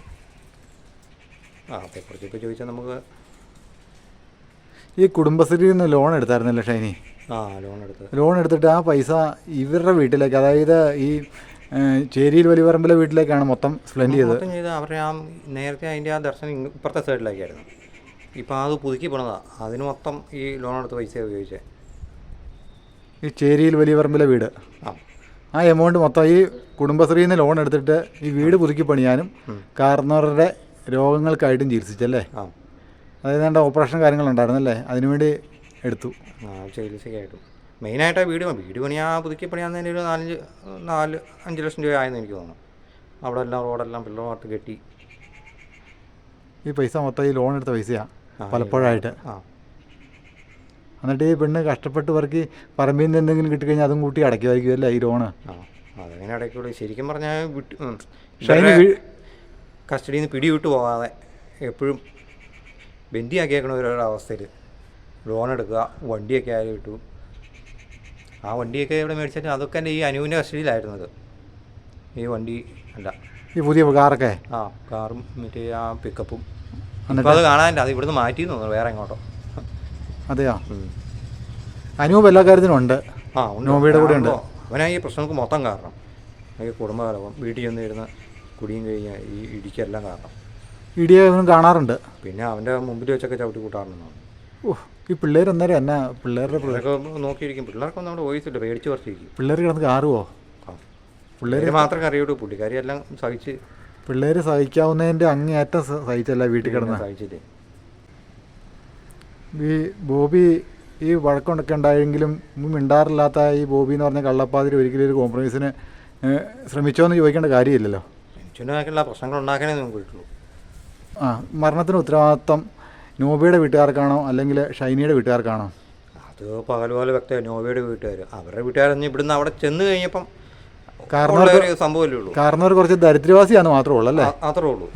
S2: അതേക്കുറിച്ചൊക്കെ ചോദിച്ചാൽ നമുക്ക്
S1: ഈ കുടുംബശ്രീയിൽ നിന്ന് ലോൺ എടുത്തായിരുന്നല്ലോ ഷൈനി? ലോൺ എടുത്തിട്ട് ആ പൈസ ഇവരുടെ വീട്ടിലേക്ക്, അതായത് ഈ ചേരിയിൽ വലിയപറമ്പിലെ വീട്ടിലേക്കാണ് മൊത്തം സ്പെൻഡ് ചെയ്തത്.
S2: അവരുടെ ആ നേരത്തെ അതിൻ്റെ ആ ദർശനം ഇപ്പുറത്തെ സൈഡിലേക്കായിരുന്നു. ഇപ്പം അത് പുതുക്കി പോണതാണ്. അതിന് മൊത്തം ഈ ലോൺ എടുത്ത പൈസ ഉപയോഗിച്ചത്.
S1: ഈ ചേരിയിൽ വലിയപറമ്പിലെ വീട്, ആ എമൗണ്ട് മൊത്തം ഈ കുടുംബശ്രീയിൽ നിന്ന് ലോൺ എടുത്തിട്ട് ഈ വീട് പുതുക്കി പണിയാനും കാരണവരുടെ രോഗങ്ങൾക്കായിട്ടും ചികിത്സിച്ചല്ലേ? അതായത് വേണ്ട ഓപ്പറേഷൻ കാര്യങ്ങളുണ്ടായിരുന്നല്ലേ, അതിനുവേണ്ടി എടുത്തു.
S2: ചികിത്സയ്ക്കായിട്ടും മെയിനായിട്ട് ആ വീട് പണിയാ പുതുക്കി പണിയാന്നതിന് ഒരു 4-5 ലക്ഷം രൂപ ആയെന്ന് എനിക്ക് തോന്നുന്നു. അവിടെ എല്ലാം റോഡെല്ലാം പിള്ളേർട്ട് കെട്ടി.
S1: ഈ പൈസ മൊത്തം ഈ ലോൺ എടുത്ത പൈസയാണ് പലപ്പോഴായിട്ട്. എന്നിട്ട് ഈ പെണ്ണ് കഷ്ടപ്പെട്ട് പറക്കി പറമ്പിൽ നിന്ന് എന്തെങ്കിലും കിട്ടിക്കഴിഞ്ഞാൽ അതും കൂട്ടി അടയ്ക്കുമായിരിക്കും അല്ലേ ഈ ലോണ്?
S2: അതങ്ങനെ അടയ്ക്കുള്ളൂ. ശരിക്കും പറഞ്ഞാൽ കസ്റ്റഡിയിൽ നിന്ന് പിടിവിട്ട് പോകാതെ എപ്പോഴും ബന്ദിയാക്കിയേക്കണ ഒരവസ്ഥയിൽ ലോൺ എടുക്കുക. വണ്ടിയൊക്കെ ആയാലും കിട്ടും. ആ വണ്ടിയൊക്കെ ഇവിടെ മേടിച്ചിട്ട് അതൊക്കെ എൻ്റെ ഈ അനുവിൻ്റെ കസ്റ്റഡിയിലായിരുന്നത്. ഈ വണ്ടി അല്ല,
S1: ഈ പുതിയ കാറൊക്കെ.
S2: കാറും മറ്റേ ആ പിക്കപ്പും. അപ്പോൾ അത് കാണാനില്ല, അത് ഇവിടുന്ന് മാറ്റി തോന്നുന്നു വേറെ എങ്ങോട്ടോ.
S1: അതെയോ? അനൂപ് എല്ലാ കാര്യത്തിനും ഉണ്ട്. നോബിയുടെ കൂടെ ഉണ്ട്.
S2: അവനാ ഈ പ്രശ്നങ്ങൾക്ക് മൊത്തം കാരണം. ഈ കുടുംബകലവും വീട്ടിൽ ചെന്ന് ഇരുന്ന് കുടിയും കഴിഞ്ഞാൽ ഈ ഇടിക്കെല്ലാം കാരണം.
S1: ഇടിയെ അവനും കാണാറുണ്ട്.
S2: പിന്നെ അവൻ്റെ മുമ്പിൽ വെച്ചൊക്കെ ചവിട്ടി കൂട്ടാറുണ്ടെന്നാണ്.
S1: ഈ പിള്ളേർ അന്നേരം എന്നാ
S2: പിള്ളേരൊക്കെ നോക്കിയിരിക്കും. പിള്ളേർക്കൊന്നും നമ്മുടെ വോയിസ് ഇല്ല, പേടിച്ച് പറിച്ചിരിക്കും.
S1: പിള്ളേർ കിടന്ന് കാറുവോ?
S2: പിള്ളേർ മാത്രമേ അറിയുള്ളൂ. പുള്ളിക്കാരി എല്ലാം സഹിച്ച്.
S1: പിള്ളേർ സഹിക്കാവുന്നതിൻ്റെ അങ്ങേയറ്റം സഹിച്ചല്ല വീട്ടിൽ കിടന്ന്
S2: സഹിച്ചില്ലേ.
S1: ഈ ബോബി ഈ വഴക്കൊണ്ടൊക്കെ ഉണ്ടായെങ്കിലും മിണ്ടാറില്ലാത്ത ഈ ബോബി എന്ന് പറഞ്ഞ കള്ളപ്പാതിരി ഒരിക്കലും ഒരു കോംപ്രമൈസിന് ശ്രമിച്ചോന്ന് ചോദിക്കേണ്ട കാര്യമില്ലല്ലോ.
S2: മനുഷ്യനായിട്ടുള്ള പ്രശ്നങ്ങൾ ഉണ്ടാക്കാനേ നമുക്ക് വീട്ടുള്ളൂ.
S1: മരണത്തിന് ഉത്തരവാദിത്വം നോബിയുടെ വീട്ടുകാർക്കാണോ അല്ലെങ്കിൽ ഷൈനിയുടെ വീട്ടുകാർക്കാണോ?
S2: അത് പകൽപോലെ വ്യക്തമാണ്. നോബിയുടെ വീട്ടുകാർ, അവരുടെ വീട്ടുകാരെന്ന് ഇവിടുന്ന് അവിടെ ചെന്ന് കഴിഞ്ഞപ്പം സംഭവമല്ലേ ഉള്ളൂ.
S1: കാരണവർ കുറച്ച് ദരിദ്രവാസിയാന്ന് മാത്രമേ ഉള്ളൂ അല്ലേ?
S2: അത്രേ ഉള്ളൂ.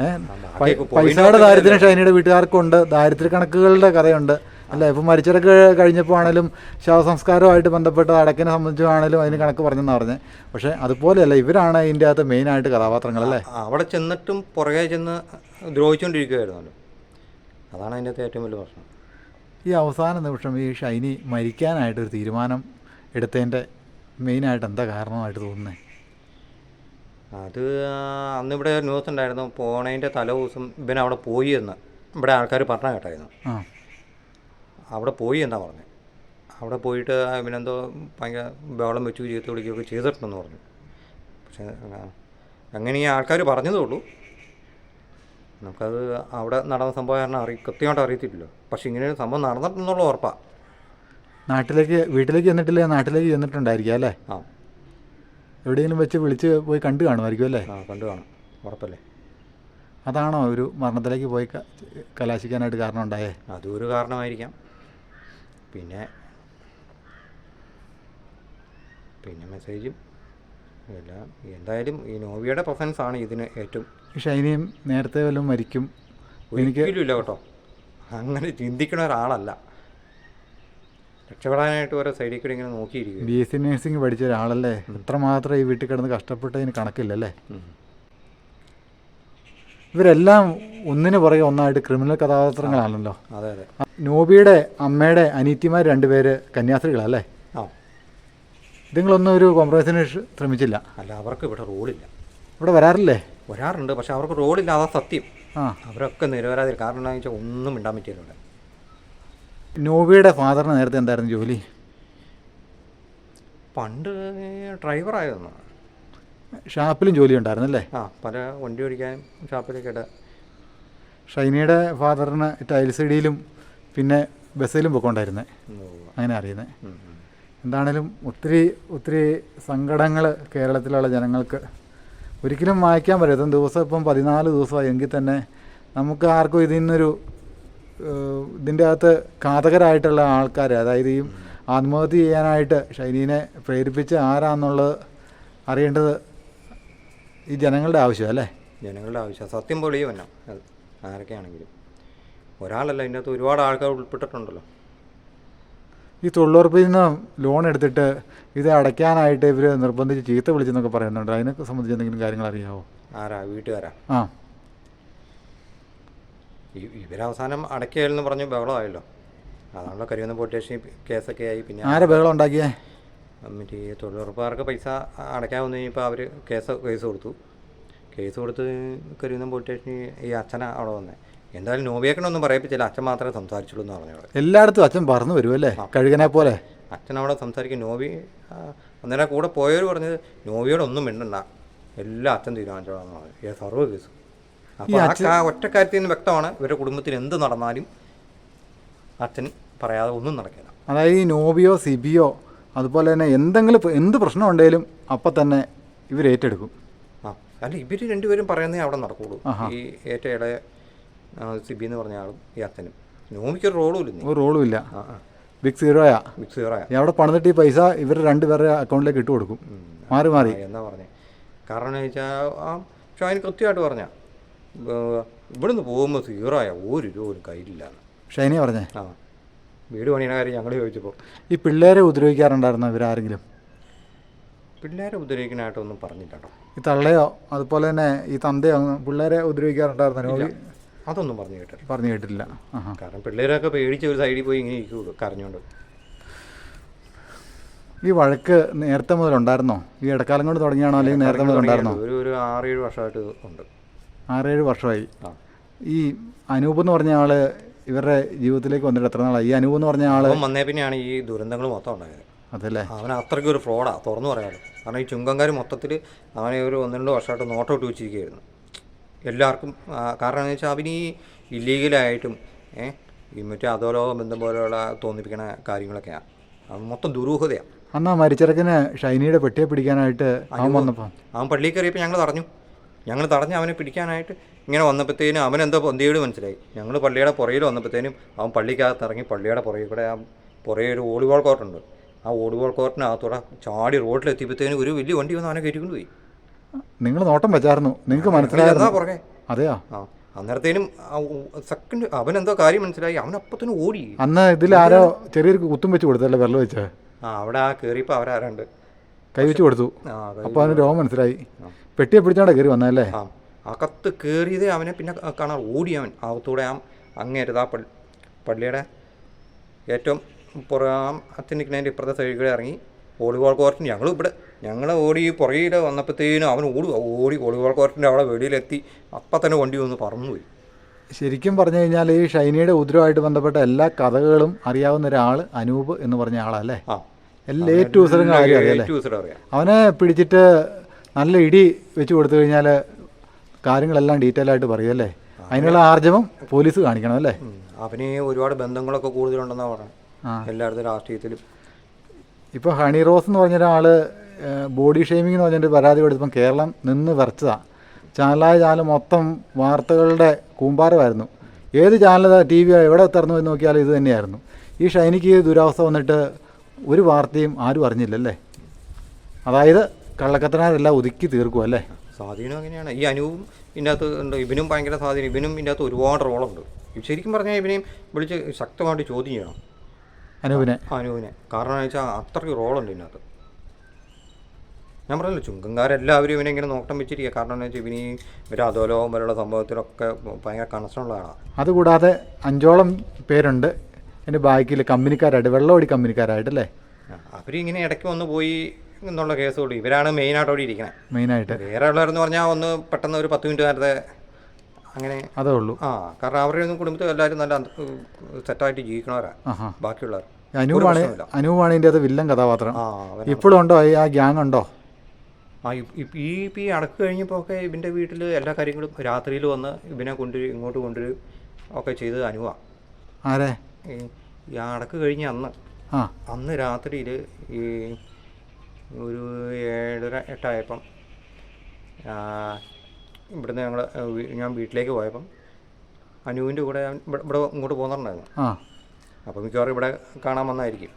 S1: പൈസയുടെ ദാരിദ്ര്യം ഷൈനിയുടെ വീട്ടുകാർക്കുണ്ട്. ദാരിദ്ര്യ കണക്കുകളുടെ കഥയുണ്ട് അല്ലേ? ഇപ്പം മരിച്ചവരൊക്കെ കഴിഞ്ഞപ്പോൾ ആണെങ്കിലും ശവസംസ്കാരവുമായിട്ട് ബന്ധപ്പെട്ട് അടക്കിനെ സംബന്ധിച്ചാണെങ്കിലും അതിന് കണക്ക് പറഞ്ഞെന്നാണ് പറഞ്ഞത്. പക്ഷേ അതുപോലെയല്ല, ഇവരാണ് ഇതിൻ്റെ അകത്ത് മെയിനായിട്ട് കഥാപാത്രങ്ങളല്ലേ?
S2: അവിടെ ചെന്നിട്ടും പുറകെ ചെന്ന് ദ്രോഹിച്ചുകൊണ്ടിരിക്കുകയായിരുന്നല്ലോ. അതാണ് അതിൻ്റെ അകത്ത് ഏറ്റവും വലിയ പ്രശ്നം.
S1: ഈ അവസാന നിമിഷം ഈ ഷൈനി മരിക്കാനായിട്ടൊരു തീരുമാനം എടുത്തതിൻ്റെ മെയിനായിട്ട് എന്താ കാരണമായിട്ട് തോന്നുന്നത്?
S2: അത് അന്നിവിടെ ന്യൂസ് ഉണ്ടായിരുന്നു. പോണതിൻ്റെ തലേ ദിവസം ഇവൻ അവിടെ പോയി എന്ന് ഇവിടെ ആൾക്കാർ പറഞ്ഞ കേട്ടായിരുന്നു. അവിടെ പോയി എന്നാ പറഞ്ഞത്. അവിടെ പോയിട്ട് ഇവനെന്തോ ഭയങ്കര ബഹളം വെച്ചു ചീത്ത വിളിക്കുകയൊക്കെ ചെയ്തിട്ടുണ്ടെന്ന് പറഞ്ഞു. പക്ഷേ അങ്ങനെ ഈ ആൾക്കാർ പറഞ്ഞതേ ഉള്ളൂ. നമുക്കത് അവിടെ നടന്ന സംഭവം കാരണം കൃത്യമായിട്ട് അറിയത്തില്ലല്ലോ. പക്ഷെ ഇങ്ങനെ ഒരു സംഭവം നടന്നിട്ടുന്നുള്ള ഉറപ്പാണ്.
S1: വീട്ടിലേക്ക് ചെന്നിട്ടില്ലേ? നാട്ടിലേക്ക് ചെന്നിട്ടുണ്ടായിരിക്കും അല്ലേ? എവിടെയെങ്കിലും വെച്ച് വിളിച്ച് പോയി കണ്ടു കാണുമായിരിക്കും അല്ലേ?
S2: കണ്ടു കാണും, ഉറപ്പല്ലേ.
S1: അതാണോ ഒരു മരണത്തിലേക്ക് പോയി കലാശിക്കാനായിട്ട് കാരണം ഉണ്ടായേ?
S2: അതും ഒരു കാരണമായിരിക്കാം. പിന്നെ മെസ്സേജും എല്ലാം. എന്തായാലും ഈ നോവിയുടെ പ്രസൻസ് ആണ് ഇതിന് ഏറ്റവും.
S1: ഷൈനിയും നേരത്തെ വല്ലതും മരിക്കും
S2: ഒരിക്കലും ഇല്ല കേട്ടോ. അങ്ങനെ ചിന്തിക്കണ ഒരാളല്ല. രക്ഷപ്പെടാനായിട്ട് ഓരോ സൈഡിൽ കൂടി ഇങ്ങനെ നോക്കിയിരിക്കും.
S1: BSc നഴ്സിംഗ് പഠിച്ച ഒരാളല്ലേ, എത്രമാത്രം ഈ വീട്ടിൽ കിടന്ന് കഷ്ടപ്പെട്ടതിന് കണക്കില്ലല്ലേ. ഇവരെല്ലാം ഒന്നിനു പുറകെ ഒന്നായിട്ട് ക്രിമിനൽ കഥാപാത്രങ്ങളാണല്ലോ.
S2: അതെ അതെ.
S1: നോബിയുടെ അമ്മയുടെ അനിയത്തിമാർ 2 പേര് കന്യാസ്ത്രീകളല്ലേ.
S2: ആ,
S1: ഇതുങ്ങളൊന്നും ഒരു കോംപ്രമൈസിന് ശ്രമിച്ചില്ല.
S2: അല്ല, അവർക്ക് ഇവിടെ റോഡില്ല.
S1: ഇവിടെ വരാറില്ലേ?
S2: വരാറുണ്ട്, പക്ഷെ അവർക്ക് റോഡില്ല, അതാ സത്യം.
S1: ആ,
S2: അവരൊക്കെ നിരപരാധി. കാരണം എന്താണെന്ന് വെച്ചാൽ ഒന്നും മിണ്ടാൻ പറ്റില്ല ഇവിടെ.
S1: നോബിയുടെ ഫാദറിന് നേരത്തെ എന്തായിരുന്നു ജോലി?
S2: പണ്ട് ഡ്രൈവറായിരുന്നു.
S1: ഷാപ്പിലും ജോലി ഉണ്ടായിരുന്നല്ലേ.
S2: ആ, പല വണ്ടി ഓടിക്കാനും ഷാപ്പിലൊക്കെ ഇട.
S1: ഷൈനിയുടെ ഫാദറിന് ടൈൽസ് ഇടിയിലും പിന്നെ ബസ്സിലും പൊക്കോണ്ടായിരുന്നേ, അങ്ങനെ അറിയുന്നത്. എന്താണേലും ഒത്തിരി ഒത്തിരി സങ്കടങ്ങൾ കേരളത്തിലുള്ള ജനങ്ങൾക്ക് ഒരിക്കലും വായിക്കാൻ പറ്റും. ദിവസം ഇപ്പം 14 ദിവസമായി എങ്കിൽ തന്നെ നമുക്ക് ആർക്കും ഇതിൻ്റെ അകത്ത് ഘാതകരായിട്ടുള്ള ആൾക്കാർ, അതായത് ഈ ആത്മഹത്യ ചെയ്യാനായിട്ട് ഷൈനീനെ പ്രേരിപ്പിച്ച് ആരാന്നുള്ളത് അറിയേണ്ടത് ഈ ജനങ്ങളുടെ ആവശ്യം അല്ലേ.
S2: ജനങ്ങളുടെ ആവശ്യം സത്യം പൊളിയ വന്നം. അത് ആരൊക്കെയാണെങ്കിലും ഒരാളല്ല, ഇതിൻ്റെ അകത്ത് ഒരുപാട് ആൾക്കാർ ഉൾപ്പെട്ടിട്ടുണ്ടല്ലോ.
S1: ഈ തൊഴിലുറപ്പിൽ നിന്ന് ലോൺ എടുത്തിട്ട് ഇത് അടയ്ക്കാനായിട്ട് ഇവർ നിർബന്ധിച്ച് ചീത്ത വിളിച്ചെന്നൊക്കെ പറയുന്നുണ്ട്. അതിനെ സംബന്ധിച്ച് എന്തെങ്കിലും കാര്യങ്ങൾ അറിയാമോ?
S2: ആരാ? വീട്ടുകാരാ?
S1: ആ,
S2: ഇവരവസാനം അടയ്ക്കലെന്ന് പറഞ്ഞ് ബഹളമായല്ലോ. അതാണല്ലോ കരിവന്ന പോലീസ് സ്റ്റേഷനിൽ കേസൊക്കെ ആയി. പിന്നെ
S1: ആരെ ബഹളം ഉണ്ടാക്കിയേ?
S2: മറ്റേ തൊഴിലുറപ്പുകാർക്ക് പൈസ അടയ്ക്കാൻ വന്നു കഴിഞ്ഞപ്പോൾ അവർ കേസ് കൊടുത്തു. കേസ് കൊടുത്ത് കരിവന്ന പോലീസ് സ്റ്റേഷനിൽ ഈ അച്ഛനാ അവിടെ വന്നത്. എന്തായാലും നോബിയേക്കണൊന്നും പറയിപ്പിച്ചില്ല, അച്ഛൻ മാത്രമേ സംസാരിച്ചുള്ളൂ എന്ന് പറഞ്ഞത്.
S1: എല്ലായിടത്തും അച്ഛൻ പറഞ്ഞു വരുമല്ലേ, കഴുകനെ പോലെ.
S2: അച്ഛൻ അവിടെ സംസാരിക്കും. നോബി അന്നേരം കൂടെ പോയവർ പറഞ്ഞത് നോബിയോടൊന്നും മിണ്ടണ്ട, എല്ലാം അച്ഛൻ തീരുമാനിച്ചോളാന്ന് പറഞ്ഞു. സർവ്വ കേസ്. അപ്പോൾ ആ ഒറ്റ കാര്യത്തിൽ നിന്ന് വ്യക്തമാണ് ഇവരുടെ കുടുംബത്തിൽ എന്ത് നടന്നാലും അച്ഛൻ പറയാതെ ഒന്നും നടക്കില്ല.
S1: അതായത് ഈ നോബിയോ സിബിയോ അതുപോലെ തന്നെ എന്ത് പ്രശ്നം ഉണ്ടെങ്കിലും അപ്പം തന്നെ ഇവർ ഏറ്റെടുക്കും.
S2: ആ, അല്ല, ഇവർ രണ്ടുപേരും പറയുന്നേ അവിടെ നടക്കുള്ളൂ. ഈ ഏറ്റയുടെ സിബി എന്ന് പറഞ്ഞ ആളും ഈ അച്ഛനും. നോബിക്കൊരു റോളും ഇല്ല.
S1: ഒരു റോളും ഇല്ല. ബിഗ് സീറോയാ.
S2: ബിഗ് സീറോയാ.
S1: അവിടെ പണിതിട്ട് ഈ പൈസ ഇവർ 2 പേരുടെ അക്കൗണ്ടിലേക്ക് ഇട്ട് കൊടുക്കും, മാറി മാറി.
S2: എന്നാ പറഞ്ഞേ? കാരണം എന്ന് വെച്ചാൽ ഷൈൻ കൃത്യമായിട്ട് പറഞ്ഞാൽ ഇവിടുന്ന് പോകുമ്പോൾ സീറോയാ, 1 രൂപ പോലും കയ്യിലില്ലാന്ന്
S1: ഷൈനി പറഞ്ഞേ.
S2: ആ, വീട് പണിയുടെ കാര്യം ഞങ്ങൾ ചോദിച്ചപ്പോൾ.
S1: ഈ പിള്ളേരെ ഉപദ്രവിക്കാറുണ്ടായിരുന്നോ ഇവരാരെങ്കിലും?
S2: പിള്ളേരെ ഉപദ്രവിക്കാനായിട്ടൊന്നും പറഞ്ഞില്ല കേട്ടോ.
S1: ഈ തള്ളയോ അതുപോലെ തന്നെ ഈ തന്തയോ പിള്ളേരെ ഉപദ്രവിക്കാറുണ്ടായിരുന്നോ? നോബി
S2: അതൊന്നും പറഞ്ഞു
S1: കേട്ടിട്ടില്ല.
S2: കാരണം പിള്ളേരൊക്കെ പേടിച്ച് ഒരു സൈഡിൽ പോയി ഇങ്ങനെ ഇരിക്കുള്ളൂ കരഞ്ഞുകൊണ്ട്.
S1: ഈ വഴക്ക് നേരത്തെ മുതലുണ്ടായിരുന്നോ? ഈ ഇടക്കാലം കൊണ്ട് തുടങ്ങിയാണോ അല്ലെങ്കിൽ നേരത്തെ മുതലുണ്ടായിരുന്നോ?
S2: ഒരു 6-7 വർഷമായിട്ട് ഉണ്ട്.
S1: 6-7 വർഷമായി. ഈ അനൂപ് എന്ന് പറഞ്ഞ ആള് ഇവരുടെ ജീവിതത്തിലേക്ക് വന്നിട്ട് എത്ര നാളായി? ഈ അനൂപ് എന്ന് പറഞ്ഞ ആള്
S2: വന്നേ പിന്നെയാണ് ഈ ദുരന്തങ്ങൾ മൊത്തം ഉണ്ടായത്.
S1: അതല്ലേ.
S2: അവൻ അത്രയ്ക്ക് ഒരു ഫ്രോഡാണ്, തുറന്നു പറയാമല്ലോ. കാരണം ഈ ചുങ്കങ്കാർ മൊത്തത്തിൽ അവനെ ഒരു 1-2 വർഷമായിട്ട് നോട്ടൗട്ട് വെച്ചിരിക്കുകയായിരുന്നു എല്ലാവർക്കും. കാരണം എന്ന് വെച്ചാൽ അവന് ഈ ഇല്ലീഗലായിട്ടും ഈ മറ്റേ അധോലോക ബന്ധം പോലെയുള്ള തോന്നിപ്പിക്കുന്ന കാര്യങ്ങളൊക്കെയാണ്. അവൻ മൊത്തം ദുരൂഹതയാണ്.
S1: അന്നാ മരിച്ചിറക്കിന് ഷൈനിയുടെ പെട്ടിയെ പിടിക്കാനായിട്ട് അവൻ വന്നപ്പോൾ
S2: അവൻ പള്ളിയിൽ കയറിയപ്പോൾ ഞങ്ങൾ തടഞ്ഞ് അവനെ പിടിക്കാനായിട്ട് ഇങ്ങനെ വന്നപ്പോഴത്തേനും അവനെന്തോ പൊന്തിയോട് മനസ്സിലായി. ഞങ്ങൾ പള്ളിയുടെ പുറയിൽ വന്നപ്പോഴത്തേനും അവൻ പള്ളിക്കകത്ത് ഇറങ്ങി പള്ളിയുടെ പുറകിൽ കൂടെ പുറകെ ഒരു വോളിബോൾ കോർട്ടുണ്ട്. ആ വോളിബോൾ കോർട്ടിനകത്തൂടെ ചാടി റോഡിലെത്തിയപ്പോഴത്തേനും ഒരു വലിയ വണ്ടി വന്ന് അവനെ കയറ്റിക്കൊണ്ട് പോയി.
S1: നിങ്ങൾ നോട്ടം വെച്ചായിരുന്നു, നിങ്ങൾക്ക് മനസ്സിലായിരുന്നു
S2: പുറകെ?
S1: അതെയോ?
S2: ആ, അന്നേരത്തേനും സെക്കൻഡ് അവനെന്തോ കാര്യം മനസ്സിലായി, അവനപ്പത്തിനും ഓടി.
S1: അന്ന് ഇതിൽ ആരോ ചെറിയൊരു കുത്തും വെച്ച് കൊടുത്തല്ലേ, വെള്ളം വെച്ച്?
S2: അവിടെ കയറിയപ്പോൾ അവരാരുണ്ട്
S1: കൈ വെച്ച് കൊടുത്തു. അപ്പോൾ അവന് രോഗം മനസ്സിലായി. പെട്ടിയെ പിടിച്ചാണ് കയറി വന്നതല്ലേ?
S2: അകത്ത് കയറിയതേ അവനെ പിന്നെ കാണാൻ ഓടി. അവൻ അകത്തൂടെ അങ്ങേറ്റത് ആ പള്ളിയുടെ ഏറ്റവും അച്ഛൻ നിൽക്കുന്നതിൻ്റെ ഇപ്പുറത്തെ സൈഡിൽ കൂടെ ഇറങ്ങി വോളിബോൾ കോർട്ടിന് ഞങ്ങൾ ഓടി പുറകിൽ വന്നപ്പോഴത്തേനും അവൻ ഓടി വോളിബോൾ കോർട്ടിൻ്റെ അവിടെ വെളിയിലെത്തി. അപ്പം തന്നെ വണ്ടി വന്ന് പറന്നുപോയി.
S1: ശരിക്കും പറഞ്ഞു കഴിഞ്ഞാൽ ഈ ഷൈനിയുടെ ഉദ്രവമായിട്ട് ബന്ധപ്പെട്ട എല്ലാ കഥകളും അറിയാവുന്ന ഒരാൾ അനൂപ് എന്ന് പറഞ്ഞ ആളല്ലേ? എല്ലാ A to Z അറിയാം. അവനെ പിടിച്ചിട്ട് നല്ല ഇടി വെച്ച് കൊടുത്തു കഴിഞ്ഞാൽ കാര്യങ്ങളെല്ലാം ഡീറ്റെയിൽ ആയിട്ട് പറയുമല്ലേ? അതിനുള്ള ആർജവം പോലീസ് കാണിക്കണം അല്ലേ?
S2: അവന് ഒരുപാട് ബന്ധങ്ങളൊക്കെ കൂടുതലുണ്ടെന്നാണ് പറയുന്നത് എല്ലായിടത്തും രാഷ്ട്രീയത്തിലും.
S1: ഇപ്പോൾ ഹണി റോസ് എന്ന് പറഞ്ഞൊരാൾ ബോഡി ഷെയ്മിങ് എന്ന് പറഞ്ഞിട്ട് പരാതി കൊടുത്തപ്പം കേരളം നിന്ന് വിറച്ചതാണ്. ചാനൽ മൊത്തം വാർത്തകളുടെ കൂമ്പാരമായിരുന്നു. ഏത് ചാനൽ TV എവിടെ തുറന്നു പോയി നോക്കിയാലും ഇത് തന്നെയായിരുന്നു. ഈ ഷൈനിക്ക് ദുരവസ്ഥ വന്നിട്ട് ഒരു വാർത്തയും ആരും അറിഞ്ഞില്ലല്ലേ? അതായത് കള്ളക്കത്തനാരെല്ലാം ഒതുക്കി തീർക്കും അല്ലേ?
S2: സ്വാധീനം അങ്ങനെയാണ്. ഈ അനൂപും ഇതിൻ്റെ അകത്ത് ഉണ്ട്, ഇവനും ഭയങ്കര സ്വാധീനം. ഇവനും ഇതിൻ്റെ അകത്ത് ഒരുപാട് റോളുണ്ട്. ശരിക്കും പറഞ്ഞാൽ ഇവനെയും വിളിച്ച് ശക്തമായിട്ട് ചോദ്യം ചെയ്യണം.
S1: അനൂപിനെ.
S2: അനൂപിനെ. കാരണം എന്ന് വെച്ചാൽ അത്രയ്ക്ക് റോളുണ്ട് ഇതിനകത്ത്. ഞാൻ പറഞ്ഞല്ലോ ചുങ്കങ്കാരെല്ലാവരും ഇവനെ ഇങ്ങനെ നോട്ടം വെച്ചിരിക്കുക. കാരണം എന്ന് വെച്ചാൽ ഇവന് ഒരു അധോലോകം പോലുള്ള സംഭവത്തിലൊക്കെ ഭയങ്കര കണക്ഷനുള്ള ആളാണ്.
S1: അതുകൂടാതെ 5ഓളം പേരുണ്ട് എൻ്റെ ബാക്കിൽ കമ്പനിക്കാരായിട്ട്, വെള്ളമടി കമ്പനിക്കാരായിട്ടല്ലേ.
S2: അവരിങ്ങനെ ഇടയ്ക്ക് വന്ന് പോയി എന്നുള്ള കേസുകൾ ഇവരാണ് മെയിനായിട്ട് അവിടെ ഇരിക്കുന്നത്.
S1: മെയിനായിട്ട്
S2: വേറെ ഉള്ളവരെന്ന് പറഞ്ഞാൽ ഒന്ന് പെട്ടെന്ന് ഒരു 10 മിനിറ്റ് നേരത്തെ അങ്ങനെ
S1: അതേ ഉള്ളൂ.
S2: കാരണം അവരുടെ ഒന്നും കുടുംബത്തിൽ എല്ലാവരും നല്ല സെറ്റായിട്ട് ജീവിക്കണവരാണ് ബാക്കിയുള്ളവർ.
S1: അനൂപാണ് ഇതിൻ്റെ അത് വില്ലൻ കഥാപാത്രം. ഇപ്പോഴും ഉണ്ടോ ആ ഗ്യാങ് ഉണ്ടോ?
S2: ഈ അടക്ക് കഴിഞ്ഞപ്പോൾ ഒക്കെ ഇവൻ്റെ വീട്ടിൽ എല്ലാ കാര്യങ്ങളും രാത്രിയിൽ വന്ന് ഇവനെ കൊണ്ടുവരും, ഇങ്ങോട്ട് കൊണ്ടുവരും ഒക്കെ ചെയ്ത് അനുവാ.
S1: ആരെ?
S2: ഈ അടക്ക് കഴിഞ്ഞ അന്ന് രാത്രിയിൽ ഈ ഒരു 7:30 8 ഇവിടുന്ന് ഞാൻ വീട്ടിലേക്ക് പോയപ്പം അനുവിൻ്റെ കൂടെ ഇവിടെ ഇങ്ങോട്ട് പോകുന്നുണ്ടായിരുന്നു. അപ്പോൾ മിക്കവാറും ഇവിടെ കാണാൻ വന്നായിരിക്കും.